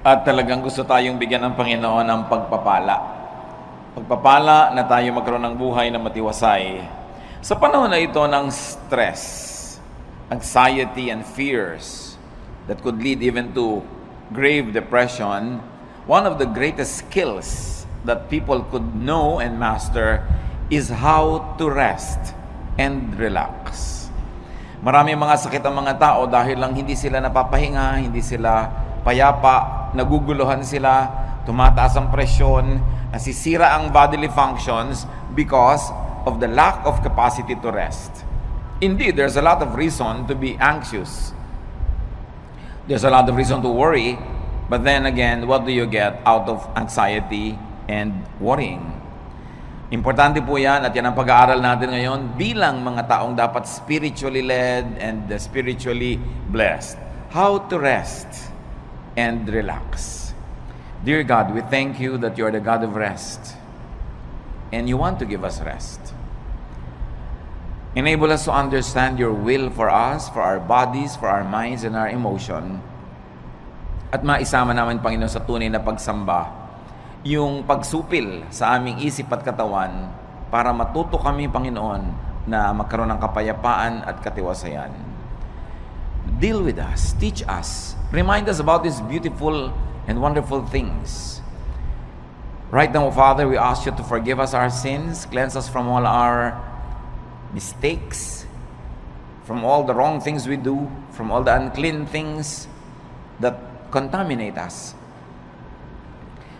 At talagang gusto tayong bigyan ng Panginoon ng pagpapala. Pagpapala na tayo magkaroon ng buhay na matiwasay. Sa panahon na ito ng stress, anxiety, and fears that could lead even to grave depression, one of the greatest skills that people could know and master is how to rest and relax. Maraming mga sakit ang mga tao dahil lang hindi sila napapahinga, hindi sila payapa, naguguluhan sila, tumataas ang presyon, nasisira ang bodily functions because of the lack of capacity to rest. Indeed, there's a lot of reason to be anxious. There's a lot of reason to worry, but then again, what do you get out of anxiety and worrying? Importante po yan at yan ang pag-aaral natin ngayon bilang mga taong dapat spiritually led and spiritually blessed. How to rest and relax. Dear God, we thank you that you are the God of rest and you want to give us rest. Enable us to understand your will for us, for our bodies, for our minds, and our emotion. At maisama namin, Panginoon, sa tunay na pagsamba yung pagsupil sa aming isip at katawan para matuto kami, Panginoon, na magkaroon ng kapayapaan at katiwasayan. Deal with us, teach us, remind us about these beautiful and wonderful things. Right now, Father, we ask you to forgive us our sins, cleanse us from all our mistakes, from all the wrong things we do, from all the unclean things that contaminate us.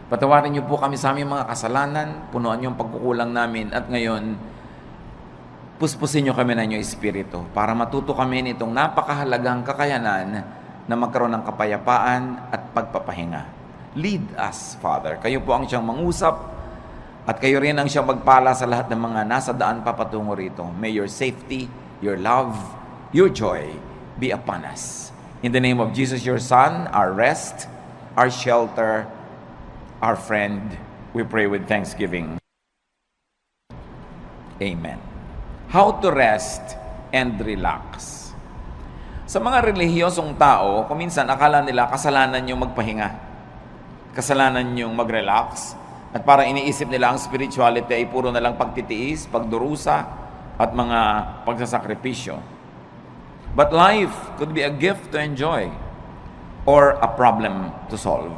Patawarin niyo po kami sa aming mga kasalanan, punuan niyo ang pagkukulang namin, at ngayon, puspusin niyo kami ng inyong Espiritu para matuto kami nitong napakahalagang kakayanan na magkaroon ng kapayapaan at pagpapahinga. Lead us, Father. Kayo po ang siyang mangusap at kayo rin ang siyang magpala sa lahat ng mga nasa daan papatungo rito. May your safety, your love, your joy be upon us. In the name of Jesus, your Son, our rest, our shelter, our friend, we pray with thanksgiving. Amen. How to rest and relax. Sa mga relihiyosong tao, kuminsan akala nila kasalanan yung magpahinga. Kasalanan yung mag-relax. At parang iniisip nila ang spirituality ay puro na lang pagtitiis, pagdurusa, at mga pagsasakripisyo. But life could be a gift to enjoy or a problem to solve.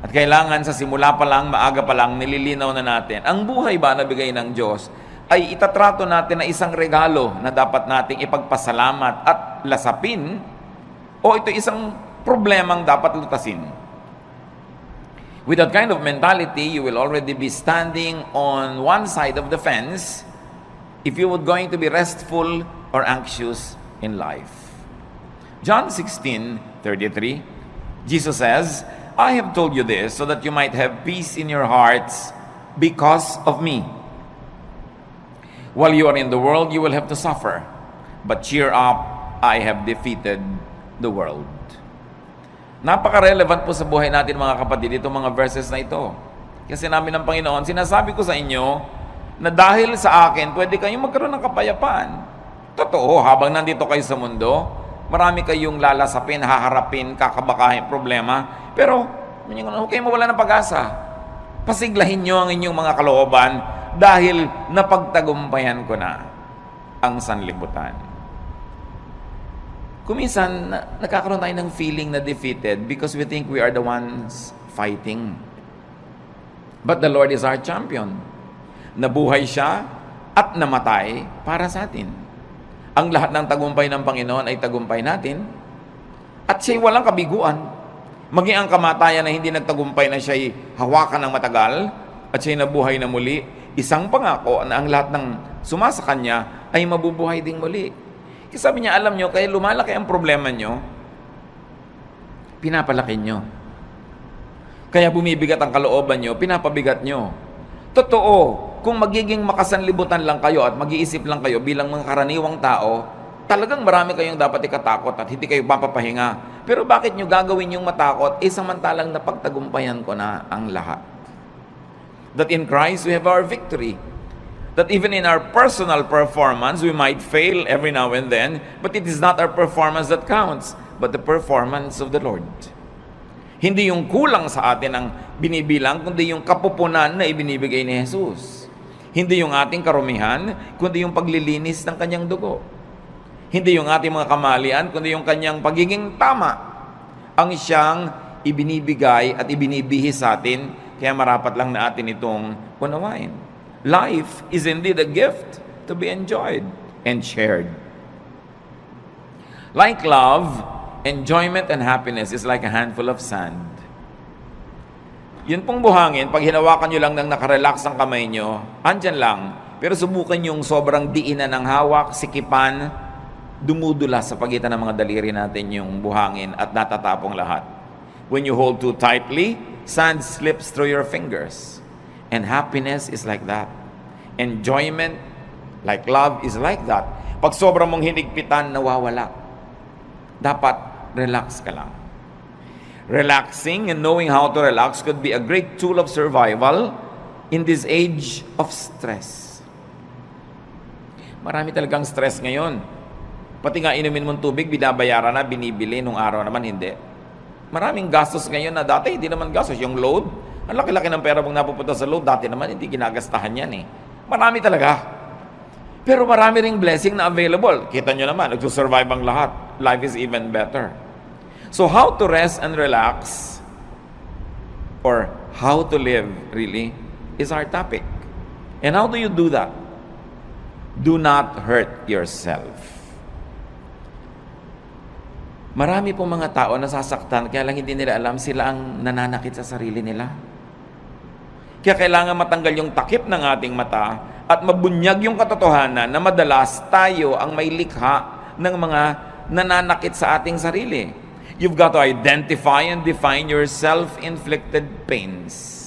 At kailangan sa simula pa lang, maaga pa lang, nililinaw na natin. Ang buhay ba na bigay ng Diyos ay itatrato natin na isang regalo na dapat nating ipagpasalamat at lasapin, o ito isang problemang dapat lutasin. With that kind of mentality, you will already be standing on one side of the fence if you were going to be restful or anxious in life. John 16:33, Jesus says, I have told you this so that you might have peace in your hearts because of me. While you are in the world, you will have to suffer. But cheer up, I have defeated the world. Napaka-relevant po sa buhay natin, mga kapatid, itong mga verses na ito. Kasi namin ng Panginoon, sinasabi ko sa inyo na dahil sa akin, pwede kayong magkaroon ng kapayapaan. Totoo, habang nandito kayo sa mundo, marami kayong lalasapin, haharapin, kakabakahin, problema. Pero, huwag kayong mawala ng pag-asa. Pasiglahin nyo ang inyong mga kalooban dahil napagtagumpayan ko na ang sanlibutan. Kuminsan, nagkakaroon tayo ng feeling na defeated because we think we are the ones fighting. But the Lord is our champion. Nabuhay siya at namatay para sa atin. Ang lahat ng tagumpay ng Panginoon ay tagumpay natin. At siya'y walang kabiguan. Maging ang kamatayan na hindi nagtagumpay na siya'y hawakan ng matagal at siya'y nabuhay na muli, isang pangako na ang lahat ng sumasa kanya ay mabubuhay ding muli. Kasi sabi niya, alam nyo, kaya lumalaki ang problema nyo, pinapalaki nyo. Kaya bumibigat ang kalooban nyo, pinapabigat nyo. Totoo, kung magiging makasanlibutan lang kayo at mag-iisip lang kayo bilang mga karaniwang tao, talagang marami kayong dapat ikatakot at hindi kayo papapahinga. Pero bakit nyo gagawin yung matakot? Samantalang napagtagumpayan ko na ang lahat. That in Christ we have our victory. That even in our personal performance, we might fail every now and then, but it is not our performance that counts, but the performance of the Lord. Hindi yung kulang sa atin ang binibilang, kundi yung kapupunan na ibinibigay ni Jesus. Hindi yung ating karumihan, kundi yung paglilinis ng kanyang dugo. Hindi yung ating mga kamalian, kundi yung kanyang pagiging tama. Ang siyang ibinibigay at ibinibihis sa atin, kaya marapat lang na atin itong unawain. Life is indeed a gift to be enjoyed and shared. Like love, enjoyment and happiness is like a handful of sand. Yun pong buhangin, pag hinawakan nyo lang ng nakarelax ang kamay nyo, andyan lang. Pero subukan yung sobrang diinan ng hawak, sikipan, dumudula sa pagitan ng mga daliri natin yung buhangin at natatapong lahat. When you hold too tightly, sand slips through your fingers. And happiness is like that. Enjoyment, like love, is like that. Pag sobrang mong hinigpitan, nawawala. Dapat relax ka lang. Relaxing and knowing how to relax could be a great tool of survival in this age of stress. Marami talagang stress ngayon. Pati nga inumin mong tubig, binabayaran na, binibili, nung araw naman hindi. Maraming gastos ngayon na dati hindi naman gastos. Yung load, ang laki-laki ng pera mong napupunta sa load, dati naman hindi ginagastahan yan eh. Marami talaga. Pero marami ring blessing na available. Kita nyo naman, nagsusurvive ang lahat. Life is even better. So how to rest and relax, or how to live really, is our topic. And how do you do that? Do not hurt yourself. Marami pong mga tao nasasaktan, kaya lang hindi nila alam sila ang nananakit sa sarili nila. Kaya kailangan matanggal yung takip ng ating mata at mabunyag yung katotohanan na madalas tayo ang may likha ng mga nananakit sa ating sarili. You've got to identify and define your self-inflicted pains.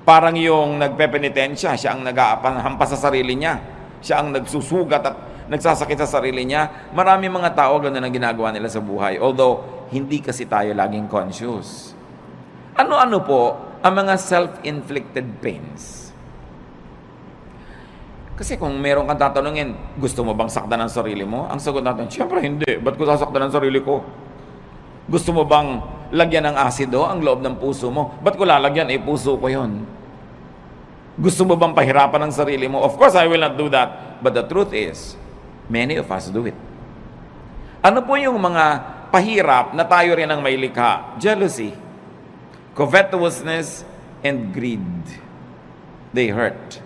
Parang yung nagpepenitensya, siya ang nag-ahampas sa sarili niya. Siya ang nagsusugat at nagsasakit sa sarili niya. Marami mga tao ganun ang ginagawa nila sa buhay. Although, hindi kasi tayo laging conscious. Ano-ano po ang mga self-inflicted pains? Kasi kung meron kang tatanungin, gusto mo bang saktan ang sarili mo? Ang sagot natin, siyempre hindi. Ba't ko sasaktan ang sarili ko? Gusto mo bang lagyan ng asido ang loob ng puso mo? Ba't ko lalagyan? Puso ko yon. Gusto mo bang pahirapan ang sarili mo? Of course, I will not do that. But the truth is, many of us do it. Ano po yung mga pahirap na tayo rin ang may likha? Jealousy, covetousness, and greed. They hurt.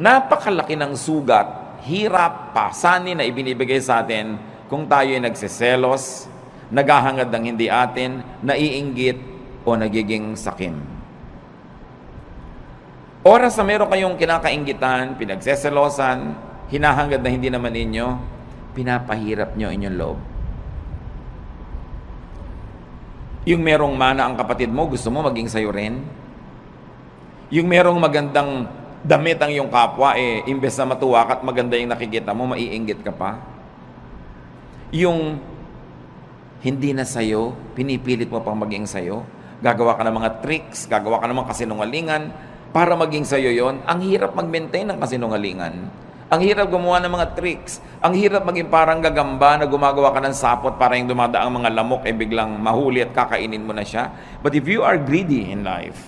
Napakalaki ng sugat, hirap, pasanin na ibinibigay sa atin kung tayo ay nagsiselos, naghahangad ng hindi atin, naiinggit, o nagiging sakim. Oras na meron kayong kinakainggitan, pinagseselosan, hinahangad na hindi naman ninyo, pinapahirap nyo inyong loob. Yung merong mana ang kapatid mo, gusto mo maging sayo rin? Yung merong magandang damit ang iyong kapwa, imbes na matuwa ka at maganda yung nakikita mo, maiinggit ka pa? Yung hindi na sayo, pinipilit mo pang maging sayo, gagawa ka ng mga tricks, gagawa ka ng mga kasinungalingan, para maging sayo yon. Ang hirap mag-maintain ng kasinungalingan. Ang hirap gumawa ng mga tricks. Ang hirap maging parang gagamba na gumagawa ka ng sapot para yung dumadaang mga lamok biglang mahuli at kakainin mo na siya. But if you are greedy in life,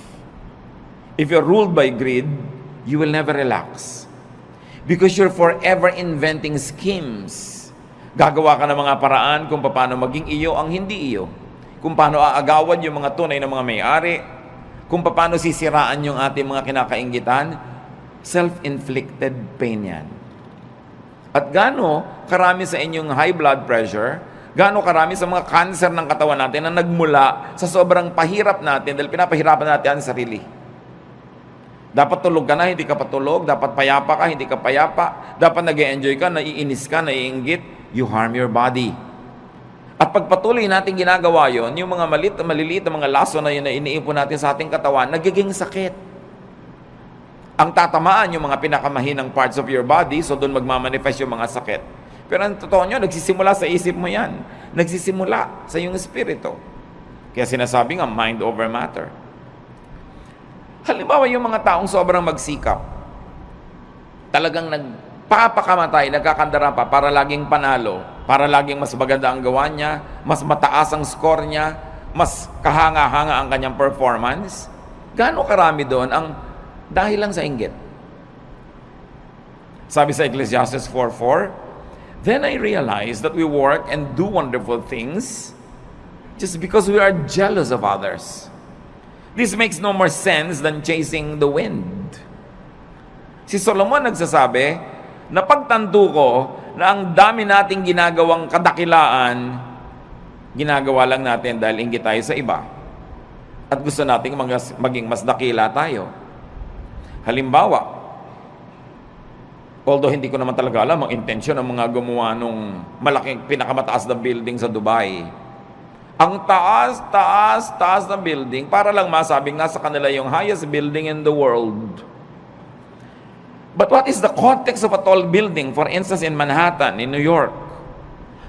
if you're ruled by greed, you will never relax. Because you're forever inventing schemes. Gagawa ka ng mga paraan kung paano maging iyo ang hindi iyo. Kung paano aagawan yung mga tunay na mga may-ari. Kung paano sisiraan yung ating mga kinakainggitan. Self-inflicted pain yan. At gaano karami sa inyong high blood pressure, gaano karami sa mga cancer ng katawan natin na nagmula sa sobrang pahirap natin dahil pinapahirapan natin ang sarili. Dapat tulog ka na, hindi ka patulog. Dapat payapa ka, hindi ka payapa. Dapat nag-e-enjoy ka, naiinis ka, naiinggit. You harm your body. At pagpatuloy natin ginagawa yon, yung mga maliliit na mga laso na yun na iniipon natin sa ating katawan, nagiging sakit. Ang tatamaan yung mga pinakamahinang parts of your body, so doon magmamanifest yung mga sakit. Pero ang totoo nyo, nagsisimula sa isip mo yan. Nagsisimula sa iyong espiritu. Kaya sinasabi nga, mind over matter. Halimbawa yung mga taong sobrang magsikap, talagang nagpapakamatay, nagkakandara pa para laging panalo, para laging mas maganda ang gawa niya, mas mataas ang score niya, mas kahanga-hanga ang kanyang performance? Gaano karami doon ang dahil lang sa inggit? Sabi sa Ecclesiastes 4:4, "Then I realized that we work and do wonderful things just because we are jealous of others. This makes no more sense than chasing the wind." Si Solomon nagsasabi na pagtanto ko na ang dami nating ginagawang kadakilaan, ginagawa lang natin dahil inggit tayo sa iba. At gusto nating maging mas dakila tayo. Halimbawa, although hindi ko naman talaga alam ang intensyon ng mga gumawa nung malaking pinakamataas na building sa Dubai. Ang taas ng building para lang masabing nasa kanila yung highest building in the world. But what is the context of a tall building? For instance, in Manhattan, in New York.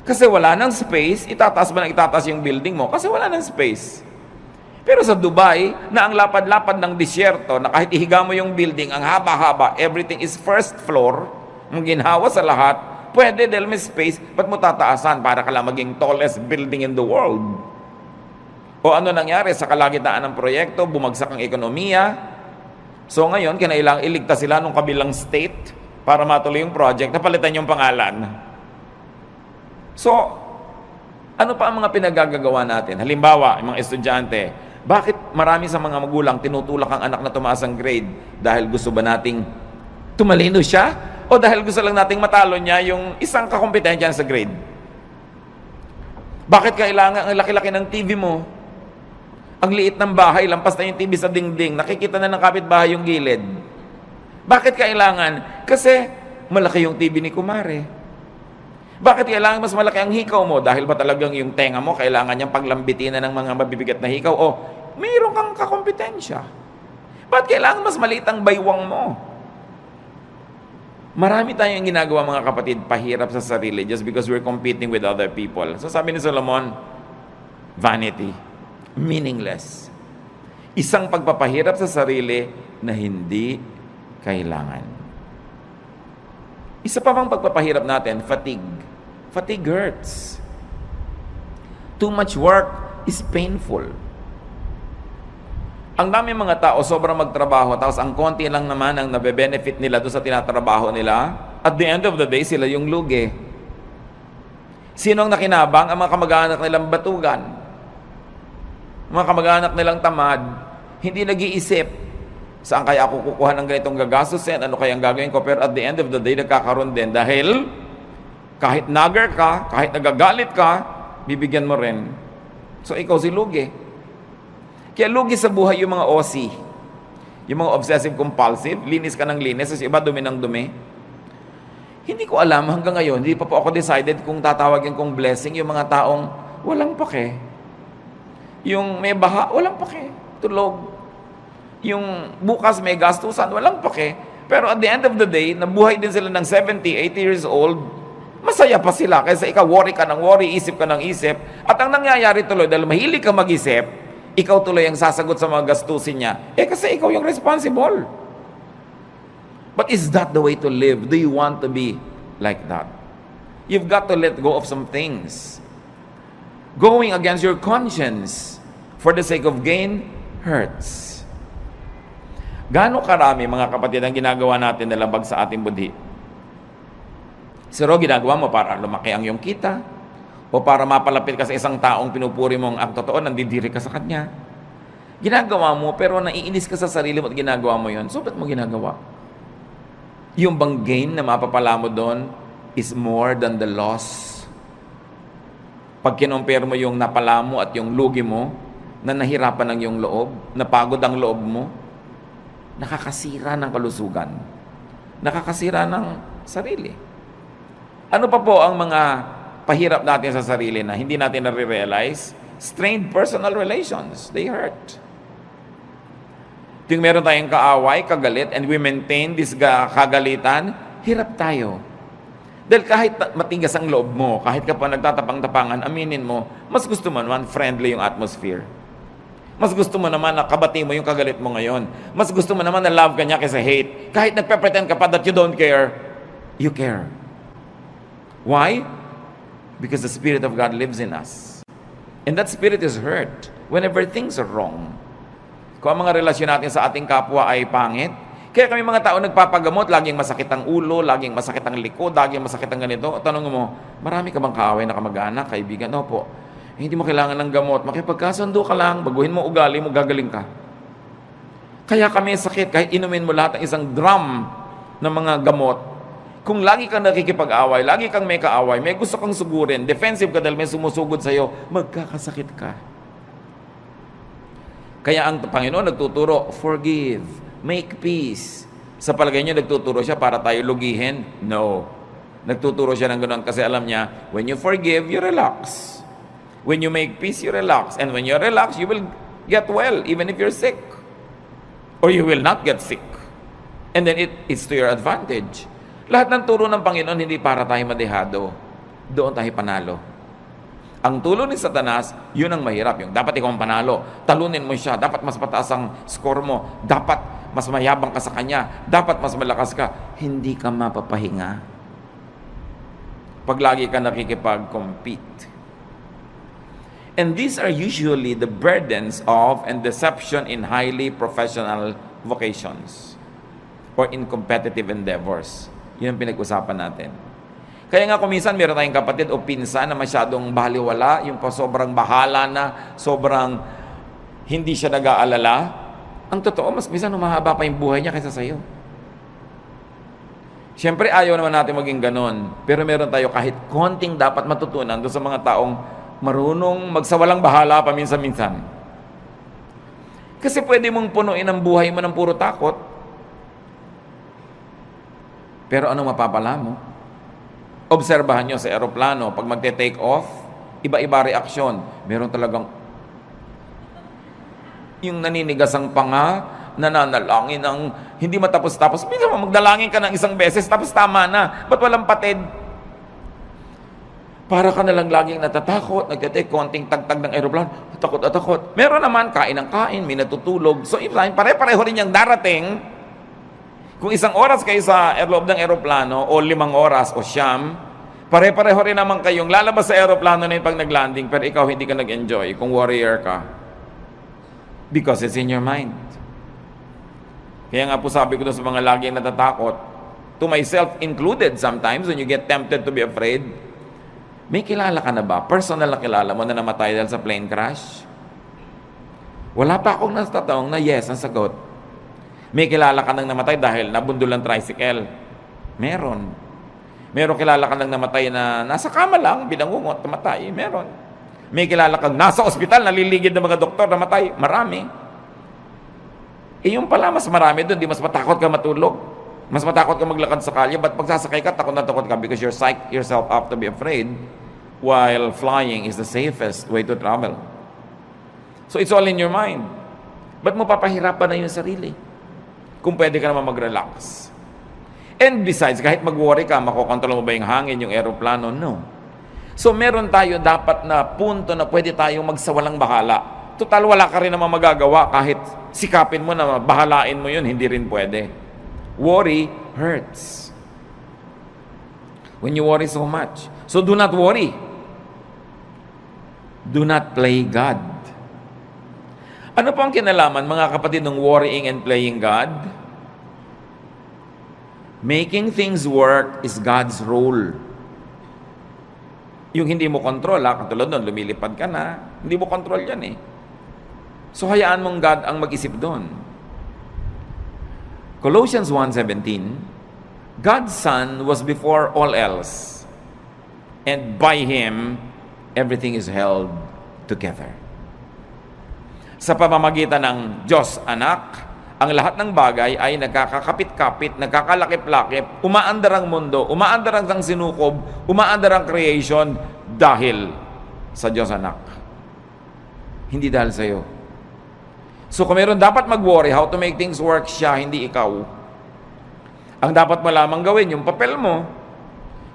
Kasi wala nang space, itataas ba na itataas yung building mo? Kasi wala nang space. Pero sa Dubai, na ang lapad-lapad ng disyerto, na kahit ihiga mo yung building, ang haba-haba, everything is first floor, ang ginhawa sa lahat, pwede dahil may space, ba't mo tataasan para ka lang maging tallest building in the world? O ano nangyari sa kalagitnaan ng proyekto, bumagsak ang ekonomiya, so ngayon, kinailangang iligtas sila nung kabilang state para matuloy yung project, napalitan yung pangalan. So, ano pa ang mga pinagagagawa natin? Halimbawa, yung mga estudyante, bakit marami sa mga magulang tinutulak ang anak na tumaas ang grade? Dahil gusto ba nating tumalino siya? O dahil gusto lang nating matalo niya yung isang kakompetensya sa grade? Bakit kailangan ang laki-laki ng TV mo? Ang liit ng bahay, lampas na yung TV sa dingding, nakikita na ng kapitbahay yung gilid. Bakit kailangan? Kasi malaki yung TV ni Kumare. Bakit kailangan mas malaki ang hikaw mo? Dahil ba talagang yung tenga mo, kailangan niyang paglambitinan ng mga mabibigat na hikaw? O mayroon kang kakompetensya. Bakit kailangan mas maliit ang baywang mo? Marami tayong ginagawa mga kapatid, pahirap sa sarili just because we're competing with other people. So sabi ni Solomon, vanity, meaningless. Isang pagpapahirap sa sarili na hindi kailangan. Isa pa bang pagpapahirap natin, fatigue. Fatigue hurts. Too much work is painful. Ang dami mga tao sobrang magtrabaho, tapos ang konti lang naman ang nabe-benefit nila doon sa tinatrabaho nila. At the end of the day, sila yung lugi. Sino ang nakinabang? Ang mga kamag-anak nilang batugan. Mga kamag-anak nilang tamad. Hindi nag-iisip, saan kaya ako kukuha ng ganitong gagastusin? Ano kaya ang gagawin ko? Pero at the end of the day, nagkakaroon din dahil kahit nagger ka, kahit nagagalit ka, bibigyan mo rin. So ikaw si lugi. Kaya lugi sa buhay yung mga OC, yung mga obsessive-compulsive, linis ka ng linis, kasi iba dumi ng dumi. Hindi ko alam hanggang ngayon, hindi pa po ako decided kung tatawagin kong blessing yung mga taong walang pake. Yung may baha, walang pake. Tulog. Yung bukas may gastusan, walang pake. Pero at the end of the day, nabuhay din sila ng 70, 80 years old, masaya pa sila kaysa ikaw worry ka ng worry, isip ka ng isip. At ang nangyayari tuloy, dahil mahilig ka mag-isip, ikaw tuloy ang sasagot sa mga gastusin niya. Kasi ikaw yung responsible. But is that the way to live? Do you want to be like that? You've got to let go of some things. Going against your conscience for the sake of gain hurts. Gaano karami, mga kapatid, ang ginagawa natin na labag sa ating budhi? Siro, ginagawa mo para lumaki ang iyong kita, o para mapalapit ka sa isang taong pinupuri mong ang totoo, nandidiri ka sa kanya. Ginagawa mo, pero naiinis ka sa sarili mo at ginagawa mo yun. So, ba't mo ginagawa? Yung bang gain na mapapala mo doon is more than the loss. Pag kinompare mo yung napala mo at yung lugi mo, na nahirapan ng iyong loob, napagod ang loob mo, nakakasira ng kalusugan. Nakakasira ng sarili. Ano pa po ang mga pahirap natin sa sarili na hindi natin nare-realize? Strained personal relations. They hurt. Tuwing meron tayong kaaway, kagalit, and we maintain this kagalitan, hirap tayo. Dahil kahit matigas ang loob mo, kahit ka pa nagtatapang-tapangan, aminin mo, mas gusto mo naman friendly yung atmosphere. Mas gusto mo naman na kabati mo yung kagalit mo ngayon. Mas gusto mo naman na love ka niya kaysa hate. Kahit nagpe-pretend ka pa that you don't care, you care. Why? Because the Spirit of God lives in us. And that spirit is hurt whenever things are wrong. Kung ang mga relasyon natin sa ating kapwa ay pangit, kaya kami mga tao nagpapagamot, laging masakit ang ulo, laging masakit ang likod, laging masakit ang ganito. Tanong mo, marami ka bang kaaway na kamag-anak, kaibigan? Opo. Hindi mo kailangan ng gamot. Makipagkasundo ka lang, baguhin mo ugali mo, gagaling ka. Kaya kami sakit, kahit inumin mo lahat ng isang drum ng mga gamot, kung lagi kang nakikipag-away, lagi kang may kaaway, may gusto kang sugurin, defensive ka dahil may sumusugod sa'yo, magkakasakit ka. Kaya ang Panginoon nagtuturo, forgive, make peace. Sa palagay niyo, nagtuturo siya para tayo lugihin? No. Nagtuturo siya ng ganoon kasi alam niya, when you forgive, you relax. When you make peace, you relax. And when you relax, you will get well, even if you're sick. Or you will not get sick. And then it's to your advantage. Lahat ng turo ng Panginoon, hindi para tayo madehado. Doon tayo panalo. Ang tulo ni Satanas, yun ang mahirap. Yung dapat ikaw ang panalo. Talunin mo siya. Dapat mas mataas ang score mo. Dapat mas mayabang ka sa kanya. Dapat mas malakas ka. Hindi ka mapapahinga. Pag lagi ka nakikipag-compete. And these are usually the burdens of and deception in highly professional vocations or in competitive endeavors. Yun ang pinag-usapan natin. Kaya nga kuminsan meron tayong kapatid o pinsan na masyadong baliwala, yung sobrang bahala na, sobrang hindi siya nag-aalala. Ang totoo, mas minsan humahaba pa yung buhay niya kaysa sa'yo. Siyempre, ayaw naman natin maging ganon. Pero meron tayo kahit konting dapat matutunan doon sa mga taong marunong magsawalang bahala paminsan-minsan. Kasi pwede mong punuin ang buhay mo ng puro takot. Pero anong mapapala mo? Obserbahan nyo sa aeroplano, pag magte-take off, iba-iba reaksyon. Meron talagang yung naninigas ang panga, nananalangin ang hindi matapos-tapos. Minsan magdalangin ka ng isang beses, tapos tama na. Ba't walang patid? Para ka nalang laging natatakot, nagte-take konting tagtag ng aeroplano, takot at takot. Meron naman, kain ng kain, may natutulog. So, pare-pareho rin yung darating. Kung 1 oras kayo sa loob ng aeroplano o 5 oras o siyam, pare-pareho rin naman kayong lalabas sa aeroplano na yun pag nag-landing pero ikaw hindi ka nag-enjoy kung warrior ka. Because it's in your mind. Kaya nga po sabi ko doon sa mga laging natatakot, to myself included sometimes when you get tempted to be afraid, may kilala ka na ba? Personal na kilala mo na namatay dahil sa plane crash? Wala pa akong natatawang na yes ang sagot. May kilala ka nang namatay dahil nabundol ang tricycle. Meron. Meron kilala ka nang namatay na nasa kama lang, binangungot, namatay. Meron. May kilala kang nasa ospital, naliligid ng mga doktor, namatay. Marami. Yung pala, mas marami doon. Di mas matakot ka matulog. Mas matakot ka maglakad sa kalye. But pag sasakay ka, takot na takot ka because you're psych yourself up to be afraid while flying is the safest way to travel. So it's all in your mind. Ba't mo papahirapan na yung sarili? Kung pwede ka naman mag-relax. And besides, kahit mag-worry ka, makokontrol mo ba yung hangin, yung aeroplano? No. So meron tayo dapat na punto na pwede tayong magsawalang bahala. Total, wala ka rin naman magagawa kahit sikapin mo na bahalain mo yun, hindi rin pwede. Worry hurts. When you worry so much. So do not worry. Do not play God. Ano po ang kinalaman, mga kapatid, ng worrying and playing God? Making things work is God's role. Yung hindi mo control, katulad nun, lumilipad ka na, hindi mo control yan eh. So hayaan mong God ang mag-isip doon. Colossians 1:17, God's Son was before all else, and by Him, everything is held together. Sa pamamagitan ng Diyos Anak, ang lahat ng bagay ay nagkakakapit-kapit, nagkakalakip-lakip, umaandar ang mundo, umaandar ang sinukob, umaandar ang creation dahil sa Diyos Anak. Hindi dahil sa iyo. So kung meron dapat mag-worry how to make things work, siya, hindi ikaw. Ang dapat mo lamang gawin, yung papel mo.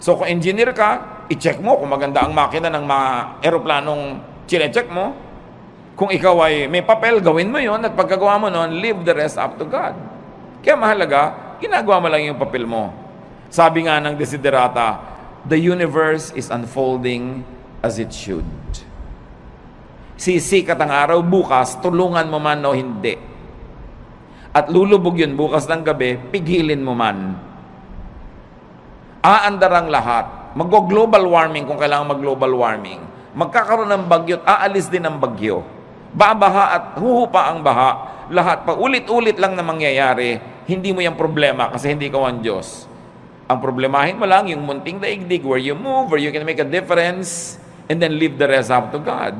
So kung engineer ka, i-check mo kung maganda ang makina ng mga aeroplanong chine-check mo. Kung ikaw ay may papel, gawin mo yon at pagkagawa mo nun, leave the rest up to God. Kaya mahalaga, ginagawa mo lang yung papel mo. Sabi nga ng Desiderata, the universe is unfolding as it should. Sisikat ang araw bukas, tulungan mo man o hindi. At lulubog yun bukas ng gabi, pigilin mo man. Aandar ang lahat. Mag-global warming kung kailangan mag-global warming. Magkakaroon ng bagyo at aalis din ang bagyo. Babaha at huhupa ang baha. Lahat pa ulit-ulit lang na mangyayari. Hindi mo yung problema kasi hindi ka ang Diyos. Ang problemahin mo lang yung munting daigdig where you move, where you can make a difference, and then leave the rest up to God.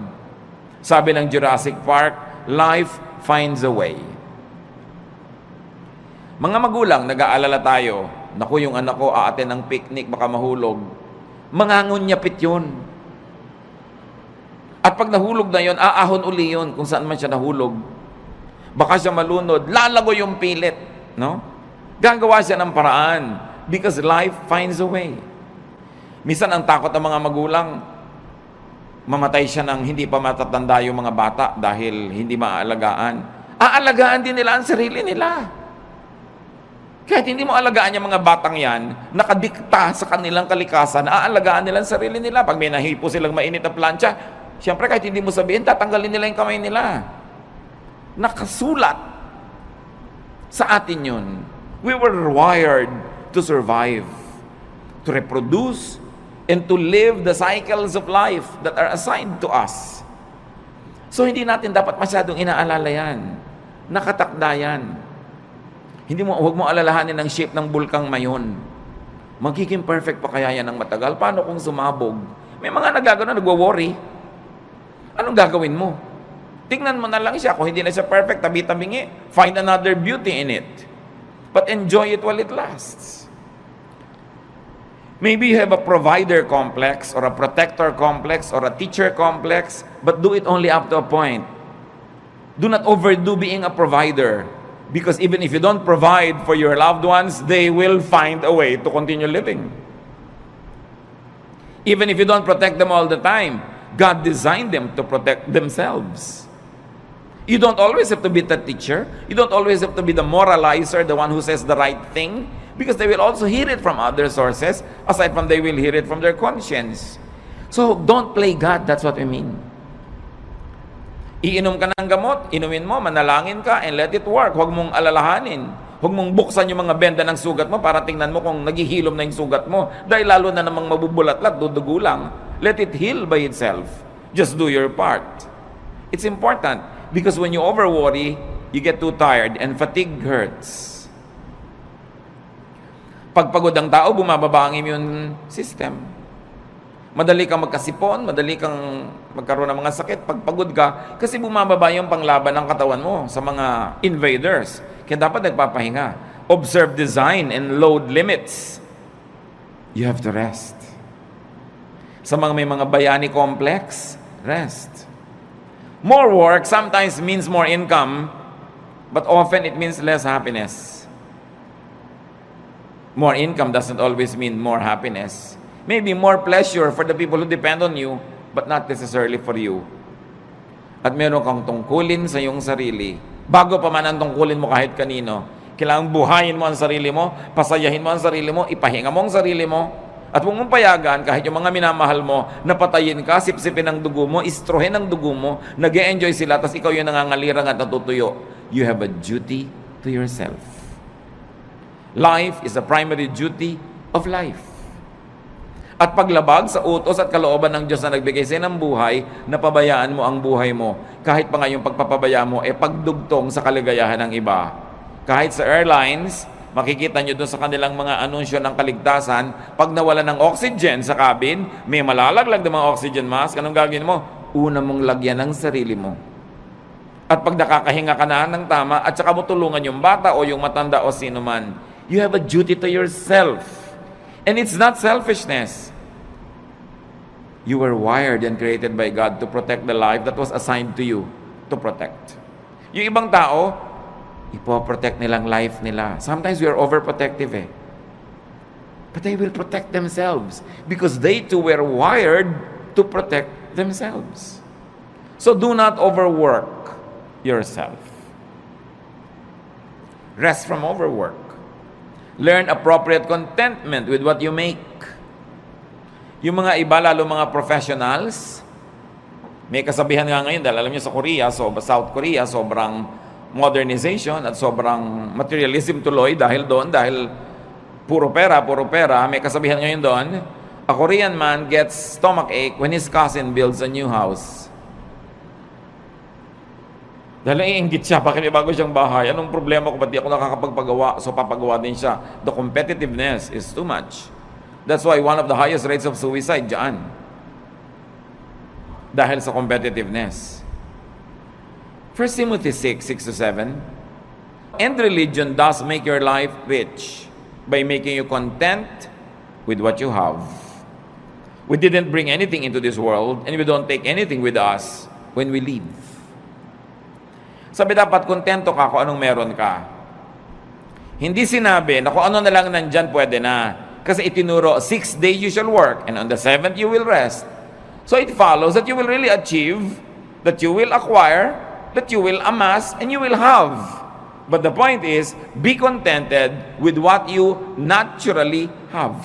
Sabi ng Jurassic Park, life finds a way. Mga magulang, nag-aalala tayo, naku, yung anak ko aaten ng picnic, baka mahulog. Mangangunyapit yun. At pag nahulog na yun, aahon uli yun kung saan man siya nahulog. Baka siya malunod, lalago yung pilit. No? Gagawa siya ng paraan because life finds a way. Minsan ang takot ng mga magulang, mamatay siya ng hindi pa matatanda yung mga bata dahil hindi maaalagaan. Aalagaan din nila ang sarili nila. Kahit hindi mo alagaan yung mga batang yan, nakadikta sa kanilang kalikasan, aalagaan nila ang sarili nila. Pag may nahipo silang mainit na plancha, siyempre kahit hindi mo sabihin, tatanggalin nila yung kamay nila. Nakasulat sa atin yun. We were wired to survive, to reproduce, and to live the cycles of life that are assigned to us. So hindi natin dapat masyadong inaalala yan. Nakatakda yan. Huwag mo alalahanin ang shape ng bulkang mayon. Magiging perfect pa kaya yan ng matagal? Paano kung sumabog? May mga nagagano, nagwo-worry. Anong gagawin mo? Tingnan mo na lang siya. Kung hindi na siya perfect, tabi-tabingi. Find another beauty in it. But enjoy it while it lasts. Maybe you have a provider complex, or a protector complex, or a teacher complex, but do it only up to a point. Do not overdo being a provider. Because even if you don't provide for your loved ones, they will find a way to continue living. Even if you don't protect them all the time, God designed them to protect themselves. You don't always have to be the teacher. You don't always have to be the moralizer, the one who says the right thing, because they will also hear it from other sources, aside from they will hear it from their conscience. So don't play God, that's what we mean. Iinom ka ng gamot, inumin mo, manalangin ka, and let it work. Huwag mong alalahanin. Huwag mong buksan yung mga benda ng sugat mo para tingnan mo kung naghihilom na yung sugat mo. Dahil lalo na namang mabubulat-lat, dudugo lang. Let it heal by itself. Just do your part. It's important because when you over-worry, you get too tired and fatigue hurts. Pag pagod ang tao, bumababa ang immune system. Madali kang magkasipon, madali kang magkaroon ng mga sakit pag pagod ka kasi bumababa yung panglaban ng katawan mo sa mga invaders. Kaya dapat nagpapahinga. Observe design and load limits. You have to rest. Sa mga may mga bayani complex, rest. More work sometimes means more income, but often it means less happiness. More income doesn't always mean more happiness. Maybe more pleasure for the people who depend on you, but not necessarily for you. At meron kang tungkulin sa iyong sarili. Bago pa man ang tungkulin mo kahit kanino, kailangang buhayin mo ang sarili mo, pasayahin mo ang sarili mo, ipahinga mo ang sarili mo, at huwag mong payagan kahit yung mga minamahal mo, napatayin ka, sipsipin ang dugo mo, istrohin ang dugo mo, nag-e-enjoy sila, tas ikaw yung nangangalirang at natutuyo. You have a duty to yourself. Life is a primary duty of life. At paglabag sa utos at kalooban ng Diyos na nagbigay sa ng buhay, napabayaan mo ang buhay mo. Kahit pa nga yung pagpapabaya mo, pagdugtong sa kaligayahan ng iba. Kahit sa airlines, makikita nyo doon sa kanilang mga anunsyo ng kaligtasan, pag nawala ng oxygen sa cabin, may malalaglag ng mga oxygen mask, anong gagawin mo? Una mong lagyan ng sarili mo. At pag nakakahinga ka na ng tama, at saka mo tulungan yung bata o yung matanda o sino man, you have a duty to yourself. And it's not selfishness. You were wired and created by God to protect the life that was assigned to you to protect. Yung ibang tao, ipoprotect nilang life nila. Sometimes we are overprotective But they will protect themselves because they too were wired to protect themselves. So do not overwork yourself. Rest from overwork. Learn appropriate contentment with what you make. Yung mga iba, lalo mga professionals, May kasabihan nga ngayon, dahil alam niyo sa Korea, South Korea, sobrang modernization at sobrang materialism tuloy dahil doon, dahil puro pera. May kasabihan ngayon doon, a Korean man gets stomachache when his cousin builds a new house. Dahil naiinggit siya, bakit may bago siyang bahay? Anong problema ko? Ba't di ako nakakapagpagawa? So papagawa din siya. The competitiveness is too much. That's why one of the highest rates of suicide dyan. Dahil sa competitiveness. 1 Timothy 6:6-7. And religion does make your life rich by making you content with what you have. We didn't bring anything into this world and we don't take anything with us when we leave. Sabi dapat kontento ka kung anong meron ka. Hindi sinabi na kung ano na lang nandyan pwede na. Kasi itinuro, 6 days you shall work and on the 7th you will rest. So it follows that you will really achieve, that you will acquire, that you will amass, and you will have. But the point is, be contented with what you naturally have.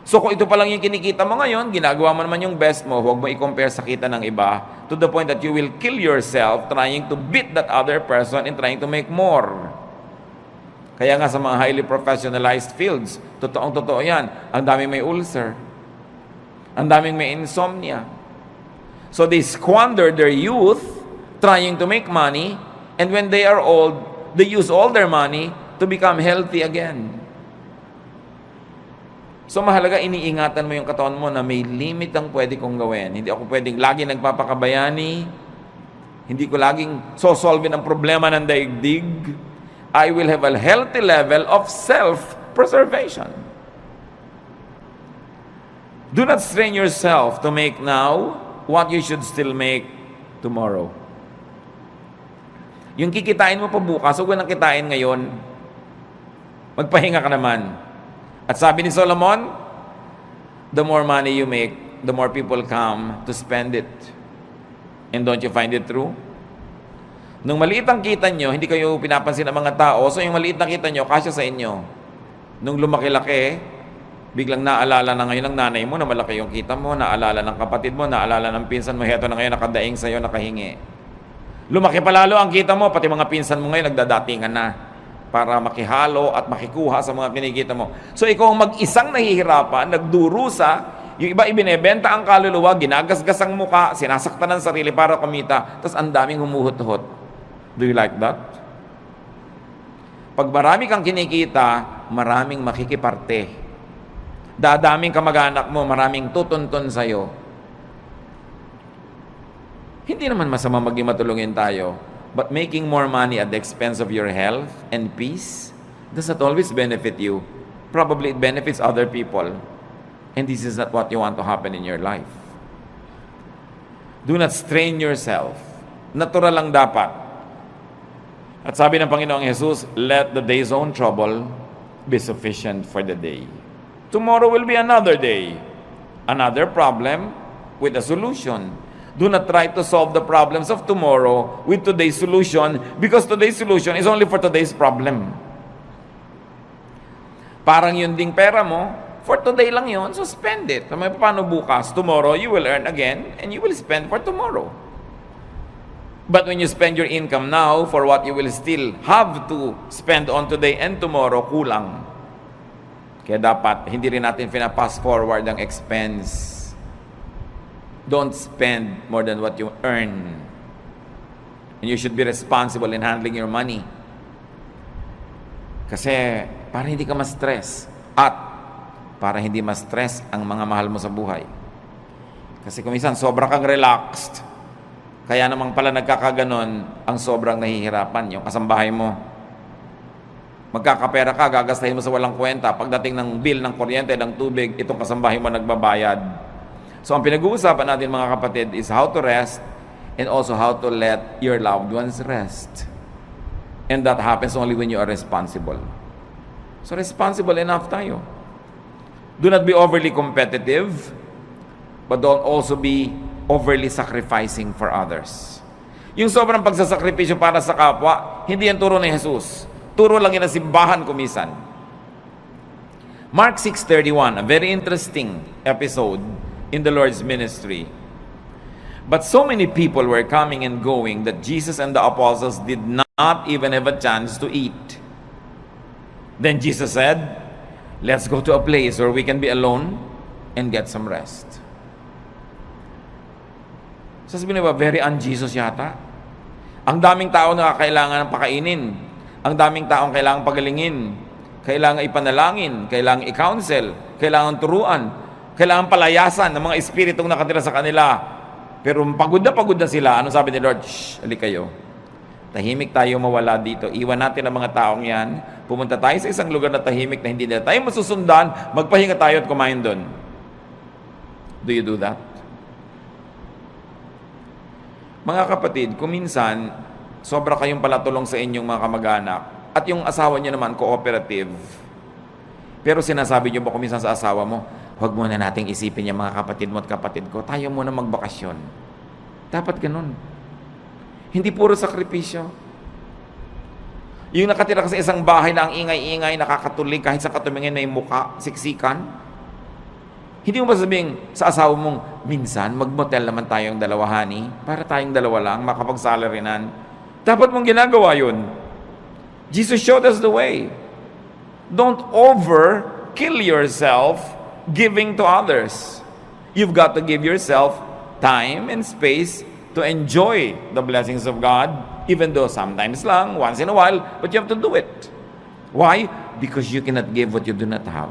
So kung ito pa lang yung kinikita mo ngayon, ginagawa mo naman yung best mo, huwag mo i-compare sa kita ng iba to the point that you will kill yourself trying to beat that other person and trying to make more. Kaya nga sa mga highly professionalized fields, totoong-totoo yan, ang daming may ulcer, ang daming may insomnia. So they squander their youth trying to make money, and when they are old, they use all their money to become healthy again. So mahalaga, iniingatan mo yung katawan mo na may limit ang pwede kong gawin. Hindi ako pwedeng lagi nagpapakabayani. Hindi ko laging sosolvin ang problema ng daigdig. I will have a healthy level of self-preservation. Do not strain yourself to make now what you should still make tomorrow. Yung kikitain mo pa bukas, huwag nang kitain ngayon. Magpahinga ka naman. At sabi ni Solomon, the more money you make, the more people come to spend it. And don't you find it true? Nung maliit ang kita nyo, hindi kayo pinapansin ng mga tao, so yung maliit na kita nyo, kasya sa inyo. Nung lumaki-laki, biglang naalala na ngayon ng nanay mo na malaki yung kita mo, naalala ng kapatid mo, naalala ng pinsan mo, heto na ngayon nakadaing sa'yo, nakahingi. Lumaki pa lalo ang kita mo, pati mga pinsan mo ngayon nagdadatingan na para makihalo at makikuha sa mga kinikita mo. So ikaw ang mag-isang nahihirapan, nagdurusa, yung iba ibinebenta ang kaluluwa, ginagasgas ang muka, sinasaktan ng sarili para kumita, tapos ang daming humuhot-hot. Do you like that? Pag marami kang kinikita, maraming makikiparte. Dadaming kamag-anak mo, maraming tutuntun sa'yo. Hindi naman masama maging matulungin tayo. But making more money at the expense of your health and peace does not always benefit you. Probably it benefits other people. And this is not what you want to happen in your life. Do not strain yourself. Natural lang dapat. At sabi ng Panginoong Jesus, let the day's own trouble be sufficient for the day. Tomorrow will be another day. Another problem with a solution. Do not try to solve the problems of tomorrow with today's solution because today's solution is only for today's problem. Parang yun ding pera mo, for today lang yun, so spend it. Paano bukas? Tomorrow, you will earn again and you will spend for tomorrow. But when you spend your income now for what you will still have to spend on today and tomorrow, kulang. Kaya dapat, hindi rin natin pina-pass forward ang expense. Don't spend more than what you earn. And you should be responsible in handling your money. Kasi para hindi ka ma-stress at para hindi ma-stress ang mga mahal mo sa buhay. Kasi kung minsan sobra kang relaxed, kaya namang pala nagkakaganon ang sobrang nahihirapan yung kasambahay mo. Magkakapera ka, gagastahin mo sa walang kwenta. Pagdating ng bill ng kuryente, ng tubig, itong kasambahay mo nagbabayad. So ang pinag-uusapan natin mga kapatid is how to rest and also how to let your loved ones rest. And that happens only when you are responsible. So responsible enough tayo. Do not be overly competitive, but don't also be overly sacrificing for others. Yung sobrang pagsasakripisyo para sa kapwa, hindi yan turo ni Jesus. Turo lang yan ng simbahan kumisan. Mark 6:31, a very interesting episode in the Lord's ministry. But so many people were coming and going that Jesus and the apostles did not even have a chance to eat. Then Jesus said, let's go to a place where we can be alone and get some rest. Sasabihin ba, very un-Jesus yata? Ang daming tao na kailangan ng pakainin. Ang daming taong kailangan pagalingin. Kailangan ipanalangin. Kailangan i-counsel. Kailangan turuan. Kailangan palayasan ng mga espiritong nakatira sa kanila. Pero pagod na sila. Ano sabi ni Lord? Shh, halika kayo. Tahimik tayo mawala dito. Iwan natin ang mga taong yan. Pumunta tayo sa isang lugar na tahimik na hindi nila tayo masusundan. Magpahinga tayo at kumain doon. Do you do that? Mga kapatid, kung minsan, sobra kayong palatulong sa inyong mga kamag-anak at yung asawa niyo naman cooperative, pero sinasabi niyo ba kung minsan sa asawa mo, huwag muna nating isipin yung mga kapatid mo at kapatid ko, tayo muna magbakasyon. Dapat ganun. Hindi puro sakripisyo. Yung nakatira ka sa isang bahay na ang ingay-ingay, nakakatulig, kahit sa katumingin may muka, siksikan, hindi mo ba sabihin sa asawa mong, minsan, mag-motel naman tayong dalawa, honey, para tayong dalawa lang, makapag-salarinan. Dapat mong ginagawa yun. Jesus showed us the way. Don't kill yourself giving to others. You've got to give yourself time and space to enjoy the blessings of God, even though sometimes lang, once in a while, but you have to do it. Why? Because you cannot give what you do not have.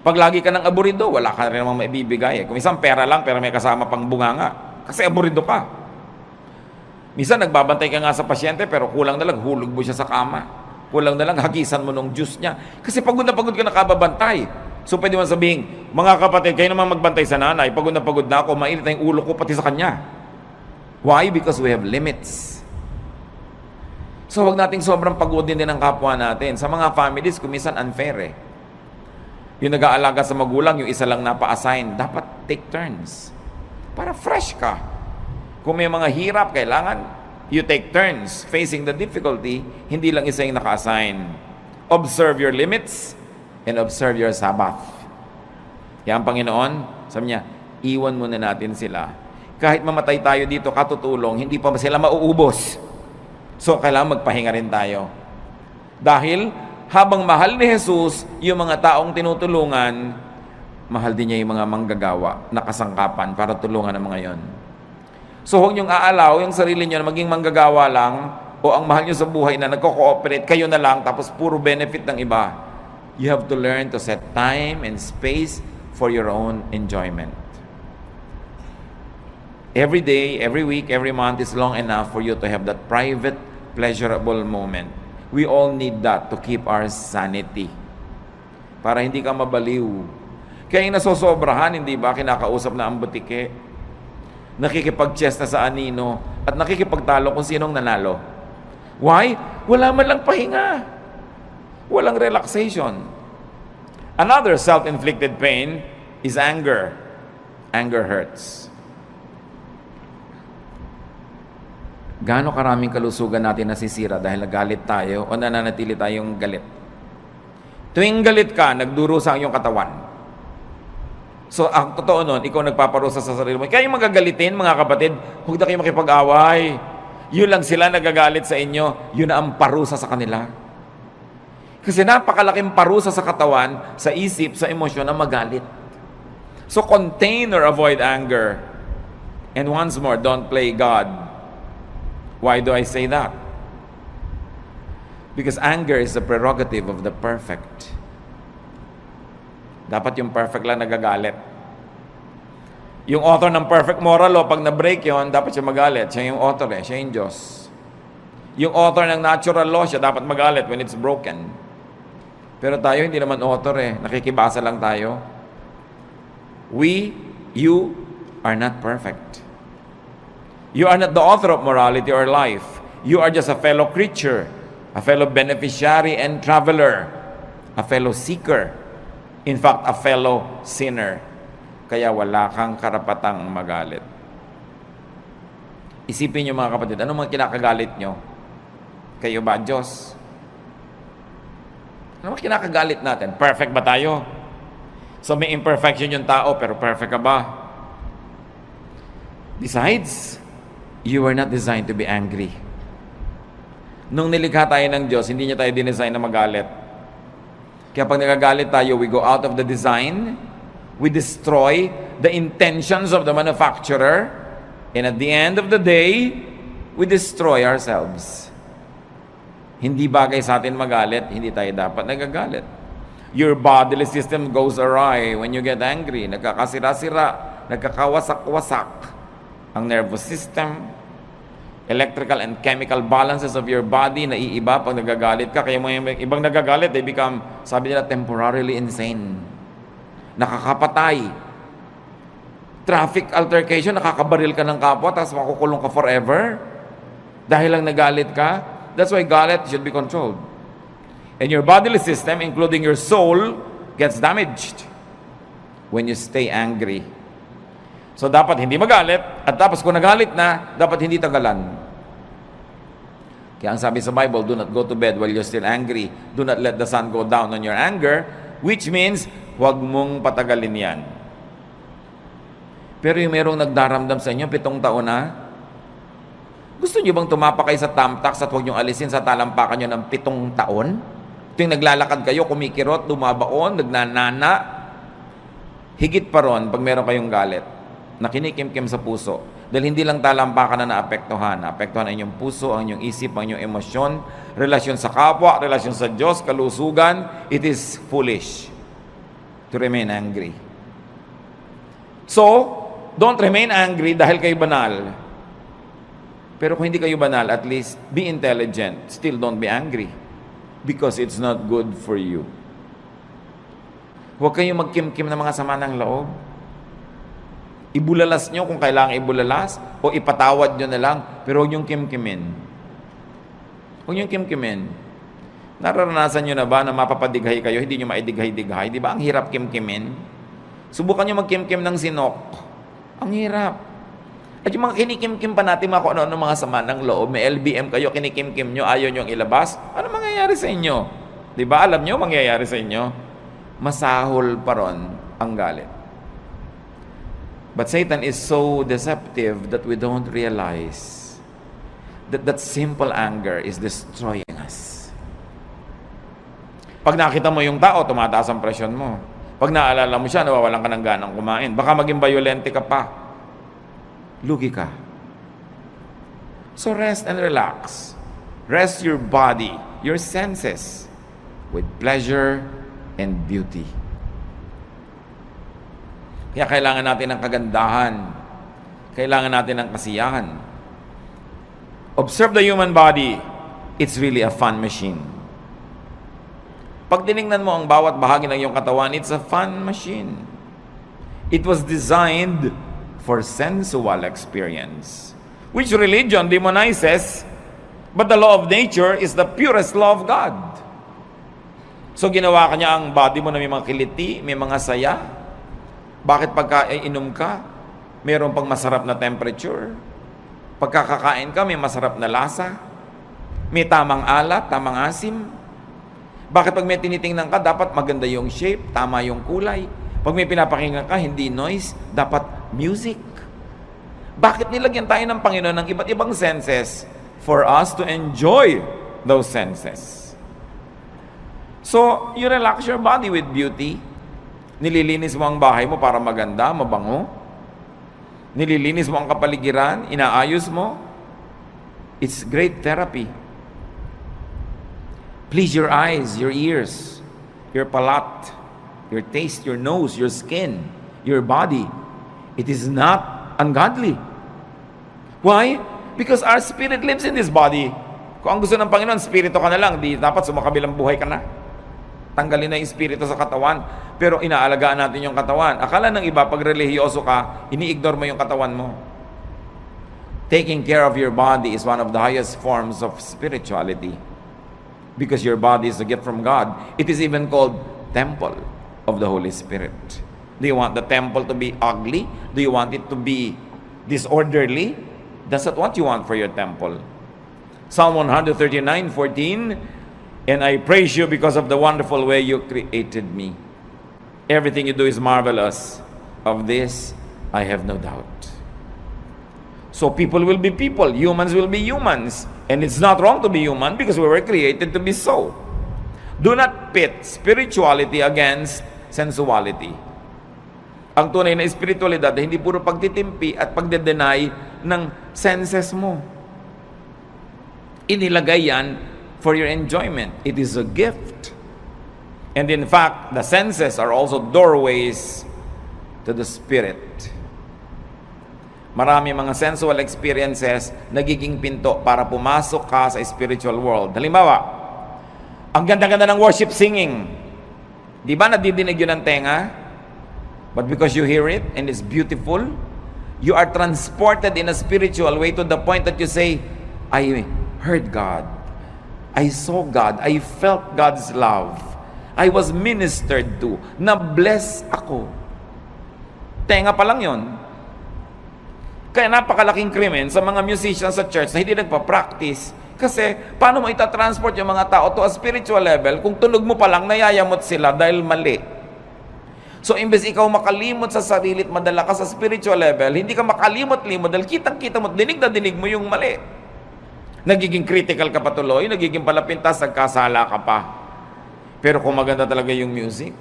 Pag lagi ka ng aburido, wala ka rin namang maibibigay. Kung isang pera lang, pero may kasama pang bunganga. Kasi aburido ka. Minsan, nagbabantay ka nga sa pasyente, pero kulang na lang, hulog mo siya sa kama. Kulang na lang, hagisan mo nung juice niya. Kasi pagod na pagod ka nakababantay. So, pwede mo sabihin, mga kapatid, kayo naman magbantay sa nanay. Pagod na ako, mainit na yung ulo ko pati sa kanya. Why? Because we have limits. So, wag nating sobrang pagodin din ang kapwa natin. Sa mga families, kumisan unfair eh. Yung nag-aalaga sa magulang, yung isa lang napa-assign, dapat take turns. Para fresh ka. Kung may mga hirap, kailangan you take turns facing the difficulty, hindi lang isa yung naka-assign. Observe your limits and observe your Sabbath. Yan, Panginoon, sabi niya, iwan muna natin sila. Kahit mamatay tayo dito, katutulong, hindi pa sila mauubos. So, kailangan magpahinga rin tayo. Dahil, habang mahal ni Jesus yung mga taong tinutulungan, mahal din niya yung mga manggagawa na kasangkapan para tulungan ang mga yon. So huwag niyong aalaw yung sarili niyo na maging manggagawa lang o ang mahal niyo sa buhay na nagko-cooperate, kayo na lang tapos puro benefit ng iba. You have to learn to set time and space for your own enjoyment. Every day, every week, every month is long enough for you to have that private, pleasurable moment. We all need that to keep our sanity. Para hindi ka mabaliw. Kaya yung nasosobrahan, hindi ba, kinakausap na ang butike, nakikipag-chess na sa anino, at nakikipagtalo kung sinong nanalo. Why? Wala man lang pahinga. Walang relaxation. Another self-inflicted pain is anger. Anger hurts. Gaano karaming kalusugan natin nasisira dahil nagalit tayo o nananatili tayong galit? Tuwing galit ka, nagdurusa ang iyong katawan. So, ang totoo nun, ikaw nagpaparusa sa sarili mo. Kaya yung magagalitin, mga kapatid, huwag na kayo makipag-away. Yun lang sila nagagalit sa inyo, yun na ang parusa sa kanila. Kasi napakalaking parusa sa katawan, sa isip, sa emosyon na magalit. So, contain or avoid anger. And once more, don't play God. Why do I say that? Because anger is the prerogative of the perfect. Dapat yung perfect lang nagagalit. Yung author ng perfect moral law, pag na-break yon, dapat siya magalit. Siya yung author siya yung Diyos. Yung author ng natural law, siya dapat magalit when it's broken. Pero tayo hindi naman author nakikibasa lang tayo. You are not perfect. You are not the author of morality or life. You are just a fellow creature, a fellow beneficiary and traveler, a fellow seeker, in fact, a fellow sinner. Kaya wala kang karapatang magalit. Isipin niyo mga kapatid, ano mga kinakagalit nyo? Kayo ba, Diyos? Ano mga kinakagalit natin? Perfect ba tayo? So may imperfection yung tao, pero perfect ka ba? Besides, you were not designed to be angry. Nung nilikha tayo ng Diyos, hindi niya tayo dinesign na magalit. Kaya pag nagagalit tayo, we go out of the design, we destroy the intentions of the manufacturer, and at the end of the day, we destroy ourselves. Hindi bagay sa atin magalit, hindi tayo dapat nagagalit. Your bodily system goes awry when you get angry. Nagkakasira-sira, nagkakawasak-wasak ang nervous system, electrical and chemical balances of your body naiiba pag nagagalit ka. Kaya mga ibang nagagalit, they become, sabi nila, temporarily insane. Nakakapatay. Traffic altercation, nakakabaril ka ng kapwa, tapos makukulong ka forever. Dahil lang nagalit ka. That's why galit should be controlled. And your bodily system, including your soul, gets damaged when you stay angry. So dapat hindi magalit, at tapos kung nagalit na, dapat hindi tagalan. Kaya ang sabi sa Bible, do not go to bed while you're still angry. Do not let the sun go down on your anger, which means, huwag mong patagalin yan. Pero yung merong nagdaramdam sa inyo, 7 taon na, gusto nyo bang tumapa kayo sa tamtax at huwag nyo alisin sa talampakan nyo ng 7 taon? Ito yung naglalakad kayo, kumikirot, dumabaon, nagnanana. Higit pa ron pag meron kayong galit na kinikimkim sa puso. Dahil hindi lang talampakan na naapektuhan. Naapektuhan ang inyong puso, ang inyong isip, ang inyong emosyon, relasyon sa kapwa, relasyon sa Diyos, kalusugan. It is foolish to remain angry. So, don't remain angry dahil kayo banal. Pero kung hindi kayo banal, at least be intelligent. Still don't be angry. Because it's not good for you. Huwag kayong magkimkim ng mga sama ng loob. Ibulalas nyo kung kailangan ibulalas o ipatawad nyo na lang, pero huwag niyong kimkimin. Huwag niyong kimkimin. Nararanasan nyo na ba na mapapadighay kayo, hindi nyo maidighay-dighay? Di ba ang hirap kimkimin? Subukan nyo magkimkim ng sinok. Ang hirap. At yung mga kinikimkim pa natin, mga kung ano-ano mga sama ng loob, may LBM kayo, kinikimkim nyo, ayaw nyo ang ilabas, ano mangyayari sa inyo? Di ba? Alam nyo mangyayari sa inyo? Masahol pa ron ang galit. But Satan is so deceptive that we don't realize that simple anger is destroying us. Pag nakita mo yung tao, tumataas ang presyon mo. Pag naalala mo siya, nawawalan ka ng ganang kumain. Baka maging violente ka pa. Lugi ka. So rest and relax. Rest your body, your senses, with pleasure and beauty. Kaya kailangan natin ng kagandahan. Kailangan natin ng kasiyahan. Observe the human body. It's really a fun machine. Pag tinignan mo ang bawat bahagi ng iyong katawan, it's a fun machine. It was designed for sensual experience, which religion demonizes, but the law of nature is the purest law of God. So ginawa ka niya ang body mo na may mga kiliti, may mga saya. Bakit pagka inom ka, mayroon pang masarap na temperature? Pagkakakain ka, may masarap na lasa? May tamang alat, tamang asim? Bakit pag may tinitingnan ka, dapat maganda yung shape, tama yung kulay? Pag may pinapakinggan ka, hindi noise, dapat music. Bakit nilagyan tayo ng Panginoon ng iba't ibang senses? For us to enjoy those senses. So, you relax your body with beauty. Nililinis mo ang bahay mo para maganda, mabango. Nililinis mo ang kapaligiran, inaayos mo. It's great therapy. Please your eyes, your ears, your palate, your taste, your nose, your skin, your body. It is not ungodly. Why? Because our spirit lives in this body. Kung ang gusto ng Panginoon, spirito ka na lang, di dapat sumakabilang buhay ka na. Tanggalin na yung spirito sa katawan. Pero inaalagaan natin yung katawan. Akala ng iba, pag relihiyoso ka, ini-ignore mo yung katawan mo. Taking care of your body is one of the highest forms of spirituality. Because your body is a gift from God. It is even called temple of the Holy Spirit. Do you want the temple to be ugly? Do you want it to be disorderly? That's not what you want for your temple. Psalm 139:14, and I praise you because of the wonderful way you created me. Everything you do is marvelous. Of this, I have no doubt. So people will be people, humans will be humans. And it's not wrong to be human because we were created to be so. Do not pit spirituality against sensuality. Ang tunay na espiritualidad ay hindi puro pagtitimpi at pagde-deny ng senses mo. Inilagay yan for your enjoyment. It is a gift. And in fact, the senses are also doorways to the spirit. Marami mga sensual experiences nagiging pinto para pumasok ka sa spiritual world. Halimbawa, ang ganda-ganda ng worship singing. Di ba nadidinig yun ng tenga? But because you hear it and it's beautiful, you are transported in a spiritual way to the point that you say, I heard God. I saw God. I felt God's love. I was ministered to. Na-bless ako. Tenga pa lang yon. Kaya napakalaking krimen sa mga musicians sa church na hindi nagpa-practice. Kasi paano mo itatransport yung mga tao to a spiritual level kung tunog mo pa lang nayayamot sila dahil mali? So, imbes ikaw makalimot sa sarili at madala ka sa spiritual level, hindi ka makalimot-limot dahil kitang-kita mo, dinig na dinig mo yung mali. Nagiging critical ka patuloy, nagiging palapintas, nagkasala ka pa. Pero kung maganda talaga yung music.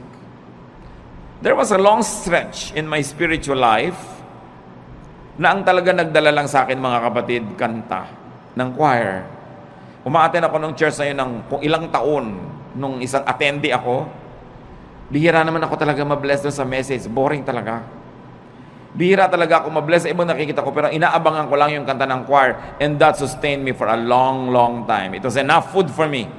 There was a long stretch in my spiritual life na ang talaga nagdala lang sa akin, mga kapatid, kanta ng choir. Umaattend ako ng church na yun ng kung ilang taon, nung isang attendee ako. Bihira naman ako talaga mabless doon sa message. Boring talaga. Bihira talaga ako mabless sa ibang nakikita ko, pero inaabangan ko lang yung kanta ng choir, and that sustained me for a long, long time. It was enough food for me.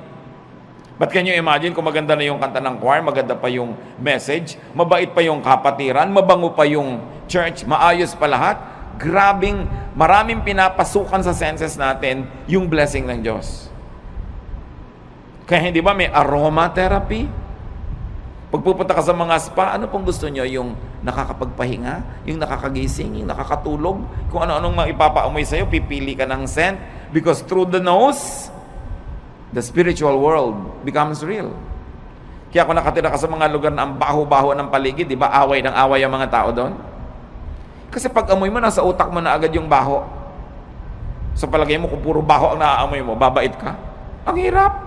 But can you imagine kung maganda na yung kanta ng choir, maganda pa yung message, mabait pa yung kapatiran, mabango pa yung church, maayos pa lahat? Grabing, maraming pinapasukan sa senses natin yung blessing ng Diyos. Kaya hindi ba may aromatherapy? Pagpupunta ka sa mga spa, ano pong gusto nyo? Yung nakakapagpahinga, yung nakakagising, yung nakakatulog, kung ano-anong maipapaamoy sa'yo, pipili ka ng scent. Because through the nose, the spiritual world becomes real. Kaya kung nakatira ka sa mga lugar na ang baho-baho ng paligid, di ba away ng away ang mga tao doon? Kasi pag amoy mo, nasa utak mo na agad yung baho. Sa palagay mo, kung puro baho ang naaamoy mo, babait ka? Ang hirap.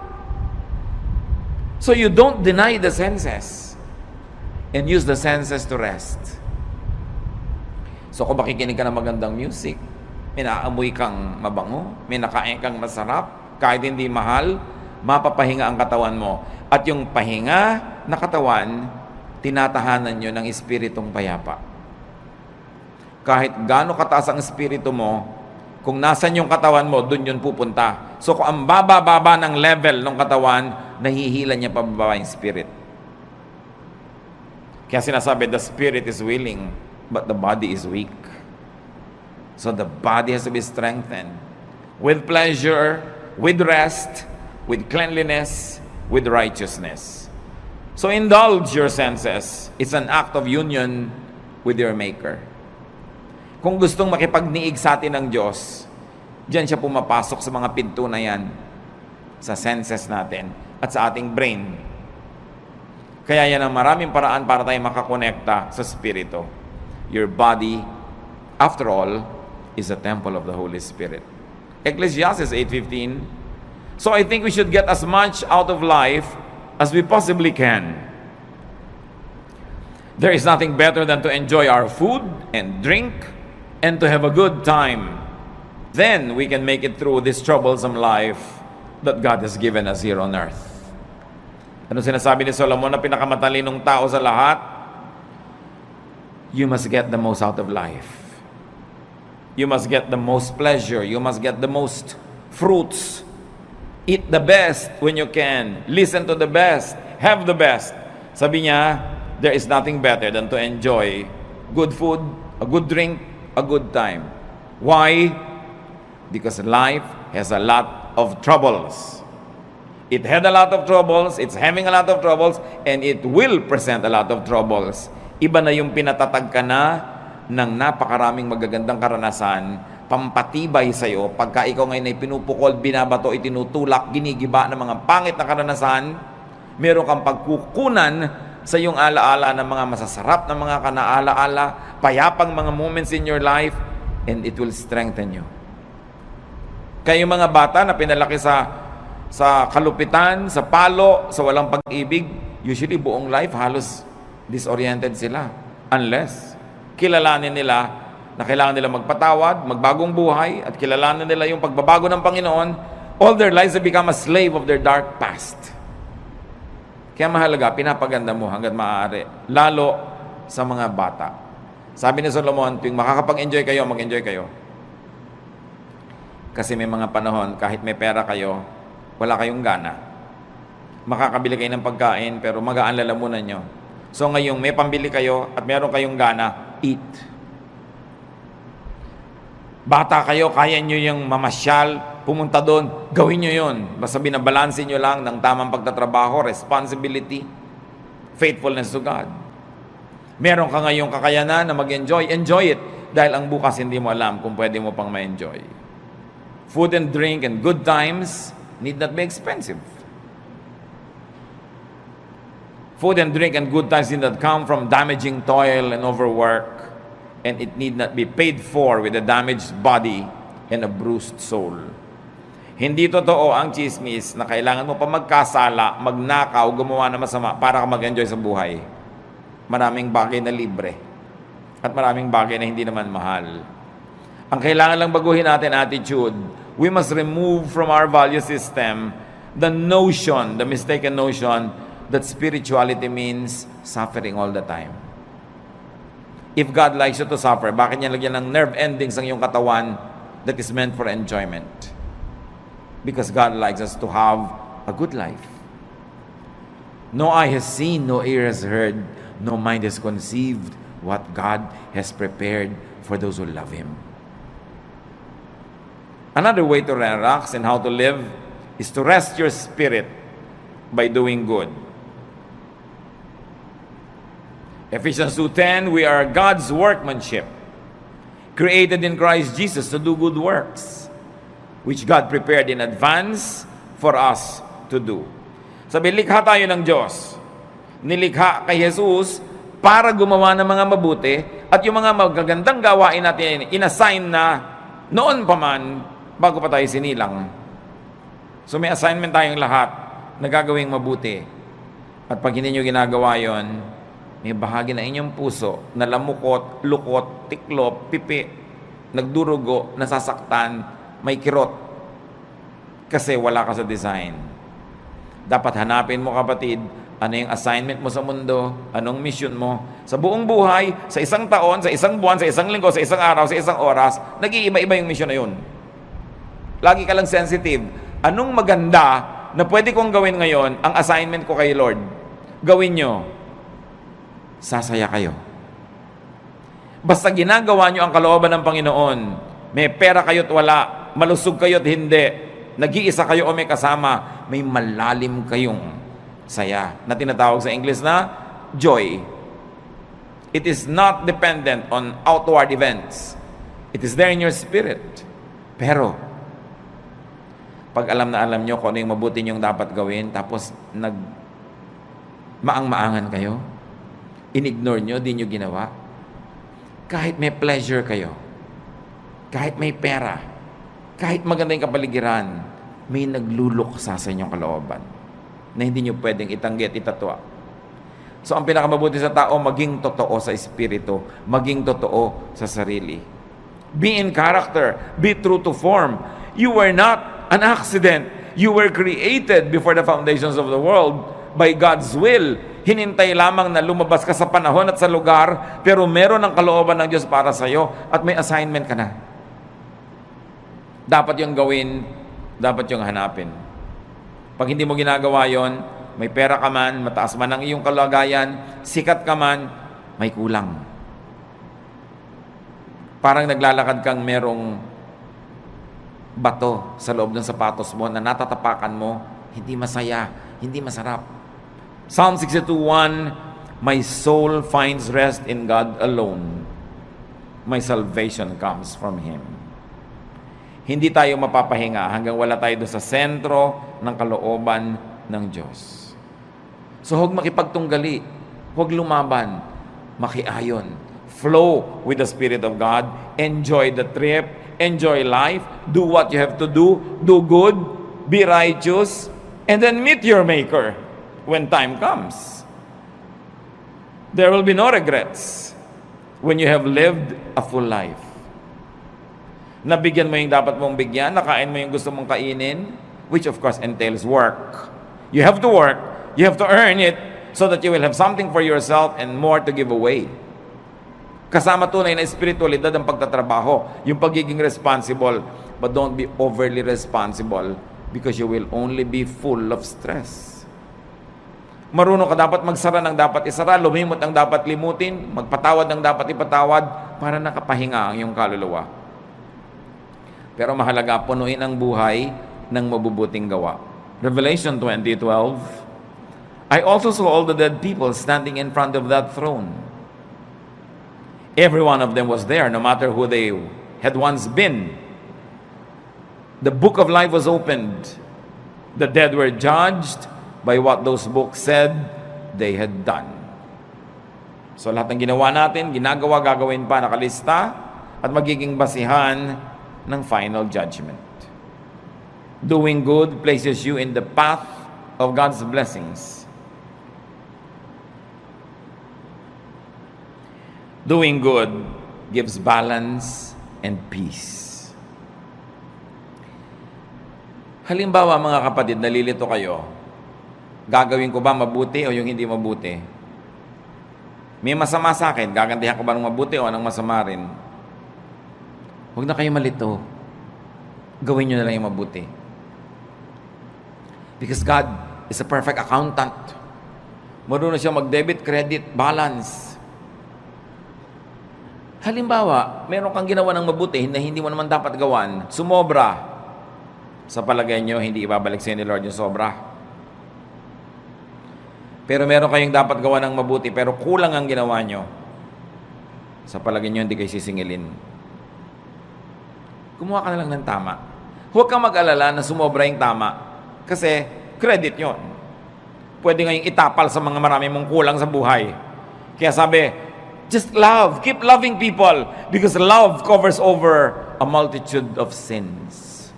So you don't deny the senses and use the senses to rest. So kung makikinig ka ng magandang music, may naamoy kang mabango, may nakain kang masarap, kahit hindi mahal, mapapahinga ang katawan mo. At yung pahinga na katawan, tinatahanan nyo ng espiritong payapa. Kahit gaano kataas ang espiritu mo, kung nasan yung katawan mo, dun yun pupunta. So kung ang baba-baba ng level ng katawan, nahihila niya pababa yung spirit. Kaya sinasabi, the spirit is willing, but the body is weak. So the body has to be strengthened. With pleasure, with rest, with cleanliness, with righteousness. So indulge your senses. It's an act of union with your Maker. Kung gustong makipagniig sa atin ng Diyos, diyan siya pumapasok sa mga pinto na yan, sa senses natin at sa ating brain. Kaya yan ang maraming paraan para tayo makakonekta sa Spirito. Your body, after all, is a temple of the Holy Spirit. Ecclesiastes 8:15. So I think we should get as much out of life as we possibly can. There is nothing better than to enjoy our food and drink and to have a good time. Then we can make it through this troublesome life that God has given us here on earth. Ano sinasabi ni Solomon na pinakamatalinong tao sa lahat? You must get the most out of life. You must get the most pleasure. You must get the most fruits. Eat the best when you can. Listen to the best. Have the best. Sabi niya, there is nothing better than to enjoy good food, a good drink, a good time. Why? Because life has a lot of troubles. It had a lot of troubles, it's having a lot of troubles, and it will present a lot of troubles. Iba na yung pinatatag ka na ng napakaraming magagandang karanasan, pampatibay sa'yo, pagka ikaw ngayon ay pinupukol, binabato, itinutulak, ginigiba ng mga pangit na karanasan, meron kang pagkukunan sa iyong alaala ng mga masasarap na mga kanaalaala, payapang mga moments in your life, and it will strengthen you. Kayong mga bata na pinalaki sa kalupitan, sa palo, sa walang pag-ibig, usually buong life halos disoriented sila. Unless kilalanin nila na kailangan nila magpatawad, magbagong buhay, at kilalanin nila yung pagbabago ng Panginoon, all their lives have become a slave of their dark past. Kaya mahalaga, pinapaganda mo hanggat maaari, lalo sa mga bata. Sabi ni Solomon, tuwing makakapag-enjoy kayo, mag-enjoy kayo. Kasi may mga panahon, kahit may pera kayo, wala kayong gana. Makakabili kayo ng pagkain, pero magaan lalamunan nyo. So ngayong may pambili kayo at meron kayong gana, eat. Bata kayo, kaya nyo yung mamasyal, pumunta doon, gawin nyo yun. Basta binabalansin nyo lang ng tamang pagtatrabaho, responsibility, faithfulness to God. Meron ka ngayong kakayanan na mag-enjoy, enjoy it. Dahil ang bukas hindi mo alam kung pwede mo pang ma-enjoy. Food and drink and good times need not be expensive. Food and drink and good times need not come from damaging toil and overwork, and it need not be paid for with a damaged body and a bruised soul. Hindi totoo ang chismis na kailangan mo pa magkasala, magnakaw, gumawa na masama para ka mag-enjoy sa buhay. Maraming bagay na libre at maraming bagay na hindi naman mahal. Ang kailangan lang baguhin natin attitude. We must remove from our value system the notion, the mistaken notion that spirituality means suffering all the time. If God likes you to suffer, bakit niya lagyan ng nerve endings ang iyong katawan that is meant for enjoyment? Because God likes us to have a good life. No eye has seen, no ear has heard, no mind has conceived what God has prepared for those who love Him. Another way to relax and how to live is to rest your spirit by doing good. Ephesians 2:10, we are God's workmanship, created in Christ Jesus to do good works, which God prepared in advance for us to do. Sabi, likha tayo ng Diyos. Nilikha kay Jesus para gumawa ng mga mabuti, at yung mga magagandang gawain natin, inassign na noon pa man, bago pa tayo sinilang. So may assignment tayong lahat na gagawing mabuti. At pag hindi nyo ginagawa yon, may bahagi na inyong puso na lamukot, lukot, tiklop, pipi, nagdurugo, nasasaktan, may kirot. Kasi wala ka sa design. Dapat hanapin mo, kapatid, ano yung assignment mo sa mundo, anong mission mo. Sa buong buhay, sa isang taon, sa isang buwan, sa isang linggo, sa isang araw, sa isang oras, nag-iiba-iba yung mission na yun. Lagi ka lang sensitive. Anong maganda na pwede kong gawin ngayon, ang assignment ko kay Lord? Gawin nyo. Sasaya kayo. Basta ginagawa nyo ang kalooban ng Panginoon, may pera kayo't wala, malusog kayo't hindi, nag-iisa kayo o may kasama, may malalim kayong saya na tinatawag sa English na joy. It is not dependent on outward events. It is there in your spirit. Pero pag alam na alam nyo kung ano yung mabuti nyong dapat gawin, tapos maang-maangan kayo, in-ignore nyo, di nyo ginawa, kahit may pleasure kayo, kahit may pera, kahit maganda yung kapaligiran, may nagluluksa sa inyong kalooban na hindi nyo pwedeng itanggi at itatwa. So ang pinakamabuti sa tao, maging totoo sa espiritu, maging totoo sa sarili. Be in character, be true to form. You were not an accident. You were created before the foundations of the world by God's will. Hinintay lamang na lumabas ka sa panahon at sa lugar, pero meron ng kalooban ng Diyos para sa iyo at may assignment ka na. Dapat yung gawin, dapat yung hanapin. Pag hindi mo ginagawa yon, may pera ka man, mataas man ang iyong kalagayan, sikat ka man, may kulang. Parang naglalakad kang merong bato sa loob ng sapatos mo na natatapakan mo, hindi masaya, hindi masarap. Psalm 62:1, my soul finds rest in God alone. My salvation comes from Him. Hindi tayo mapapahinga hanggang wala tayo doon sa sentro ng kalooban ng Diyos. So huwag makipagtunggali, huwag lumaban, makiayon. Flow with the Spirit of God. Enjoy the trip. Enjoy life. Do what you have to do. Do good. Be righteous. And then meet your Maker when time comes. There will be no regrets when you have lived a full life. Nabigyan mo yung dapat mong bigyan. Nakain mo yung gusto mong kainin. Which of course entails work. You have to work. You have to earn it so that you will have something for yourself and more to give away. Kasama tunay na espiritualidad ang pagtatrabaho, yung pagiging responsible. But don't be overly responsible because you will only be full of stress. Marunong ka dapat magsara ng dapat isara, lumimot ang dapat limutin, magpatawad ng dapat ipatawad para nakapahinga ang iyong kaluluwa. Pero mahalaga, punuin ang buhay ng mabubuting gawa. Revelation 20:12, I also saw all the dead people standing in front of that throne. Every one of them was there, no matter who they had once been. The book of life was opened. The dead were judged by what those books said they had done. So lahat ng ginawa natin, ginagawa, gagawin pa, nakalista, at magiging basihan ng final judgment. Doing good places you in the path of God's blessings. Doing good gives balance and peace. Halimbawa mga kapatid, nalilito kayo, gagawin ko ba mabuti o yung hindi mabuti? May masama sa akin, gagantihan ko ba ng mabuti o ng masama rin? Huwag na kayo malito. Gawin nyo na lang yung mabuti. Because God is a perfect accountant. Marunong siya mag-debit, credit, balance. Halimbawa, meron kang ginawa ng mabuti na hindi mo naman dapat gawan, sumobra. Sa palagay nyo, hindi ibabalik sa ni Lord yung sobra. Pero meron kayong dapat gawa ng mabuti, pero kulang ang ginawa nyo. Sa palagay nyo, hindi kayo sisingilin. Kumuha ka na lang ng tama. Huwag kang mag-alala na sumobra yung tama. Kasi, credit yon. Pwede ngayong itapal sa mga marami mong kulang sa buhay. Kaya sabi, just love. Keep loving people. Because love covers over a multitude of sins.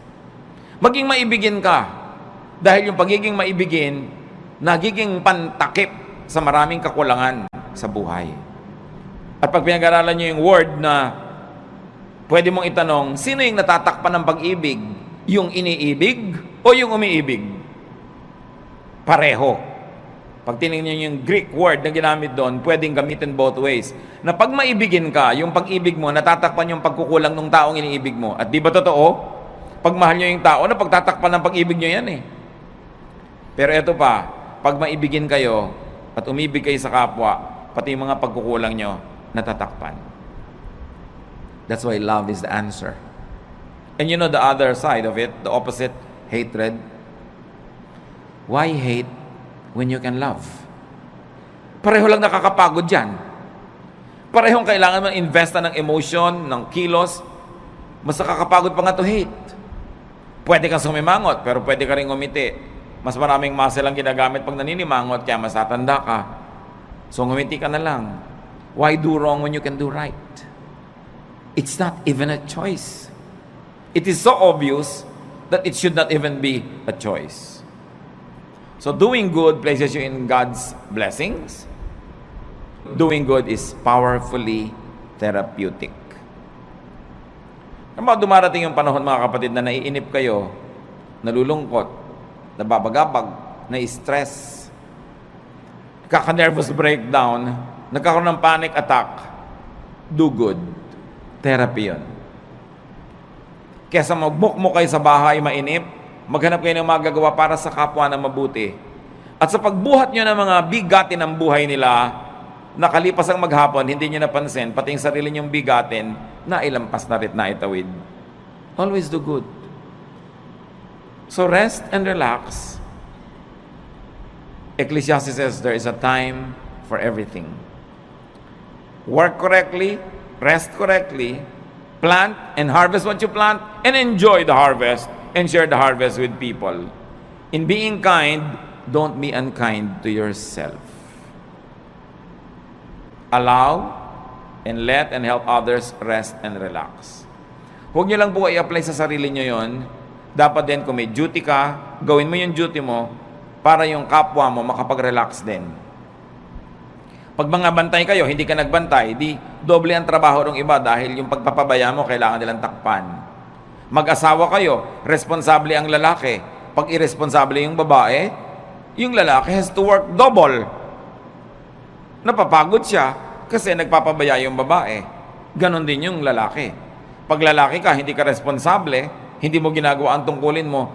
Maging maibigin ka. Dahil yung pagiging maibigin, nagiging pantakip sa maraming kakulangan sa buhay. At pag pinag-aralan nyo yung word na pwede mong itanong, sino yung natatakpan ng pag-ibig? Yung iniibig o yung umiibig? Pareho. Pag tinignan nyo yung Greek word na ginamit doon, pwedeng gamitin both ways. Na pag maibigin ka, yung pag-ibig mo, natatakpan yung pagkukulang ng taong iniibig mo. At di ba totoo? Pag mahal nyo yung tao, na pagtatakpan ng pag-ibig nyo yan eh. Pero eto pa, pag maibigin kayo at umibig kayo sa kapwa, pati yung mga pagkukulang nyo, natatakpan. That's why love is the answer. And you know the other side of it, the opposite, hatred. Why hate when you can love? Pareho lang nakakapagod dyan. Parehong kailangan mo investa ng emotion, ng kilos. Mas nakakapagod pa nga to hate. Pwede kang sumimangot, pero pwede ka rin ngumiti. Mas maraming muscle ang ginagamit pag naninimangot, kaya mas tatanda ka. So ngumiti ka na lang. Why do wrong when you can do right? It's not even a choice. It is so obvious that it should not even be a choice. So doing good places you in God's blessings. Doing good is powerfully therapeutic. Ano ba dumarating yung panahon mga kapatid na naiinip kayo, nalulungkot, nababagabag, na-stress, kaka-nervous breakdown, nagkakaroon ng panic attack? Do good. Therapy yun. Kesa magbukmo kayo sa bahay, mainip, maghanap kayo ng magagawa para sa kapwa na mabuti. At sa pagbuhat nyo ng mga bigatin ng buhay nila, nakalipas ang maghapon, hindi nyo napansin, pati yung sarili nyong bigatin, nailampas na rin na itawid. Always do good. So rest and relax. Ecclesiastes says there is a time for everything. Work correctly, rest correctly, plant and harvest what you plant, and enjoy the harvest and share the harvest with people. In being kind, don't be unkind to yourself. Allow and let and help others rest and relax. Huwag nyo lang po i-apply sa sarili nyo yon. Dapat din kung may duty ka, gawin mo yung duty mo para yung kapwa mo makapag-relax din. Pag mga bantay kayo, hindi ka nagbantay, di doble ang trabaho ng iba dahil yung pagpapabaya mo kailangan nilang takpan. Mag-asawa kayo, responsable ang lalaki. Pag irresponsable yung babae, yung lalaki has to work double. Napapagod siya kasi nagpapabaya yung babae. Ganon din yung lalaki. Pag lalaki ka, hindi ka responsable, hindi mo ginagawa ang tungkulin mo,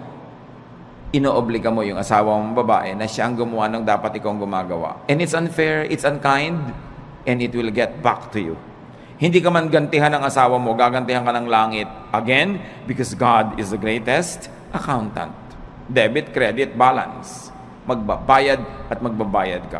inoobliga mo yung asawa mong babae na siya ang gumawa ng dapat ikaw gumagawa. And it's unfair, it's unkind, and it will get back to you. Hindi ka man gantihan ng asawa mo, gagantihan ka ng langit. Again, because God is the greatest accountant. Debit, credit, balance. Magbabayad at magbabayad ka.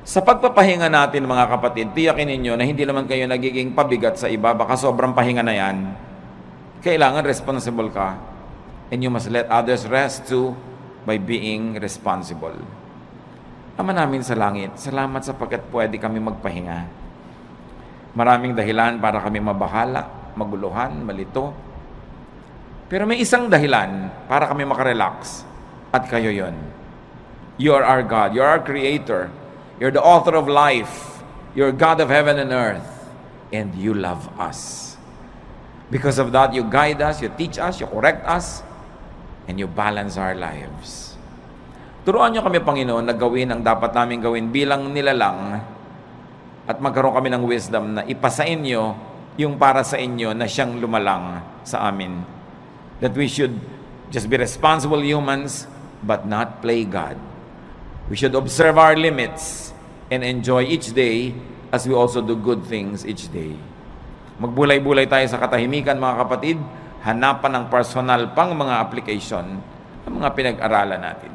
Sa pagpapahinga natin mga kapatid, tiyakin ninyo na hindi naman kayo nagiging pabigat sa iba, baka sobrang pahinga na yan. Kailangan responsible ka. And you must let others rest too by being responsible. Ama namin sa langit, salamat sapagkat pwede kami magpahinga. Maraming dahilan para kami mabahala, maguluhan, malito. Pero may isang dahilan para kami makarelax. At kayo yon. You are our God, you are our Creator. You're the author of life. You're God of heaven and earth. And you love us. Because of that, you guide us, you teach us, you correct us, and you balance our lives. Turuan niyo kami, Panginoon, na gawin ang dapat namin gawin bilang nilalang at magkaroon kami ng wisdom na ipasa inyo yung para sa inyo na siyang lumalang sa amin. That we should just be responsible humans but not play God. We should observe our limits and enjoy each day as we also do good things each day. Magbulay-bulay tayo sa katahimikan, mga kapatid, hanapan ng personal pang mga application ng mga pinag-aralan natin.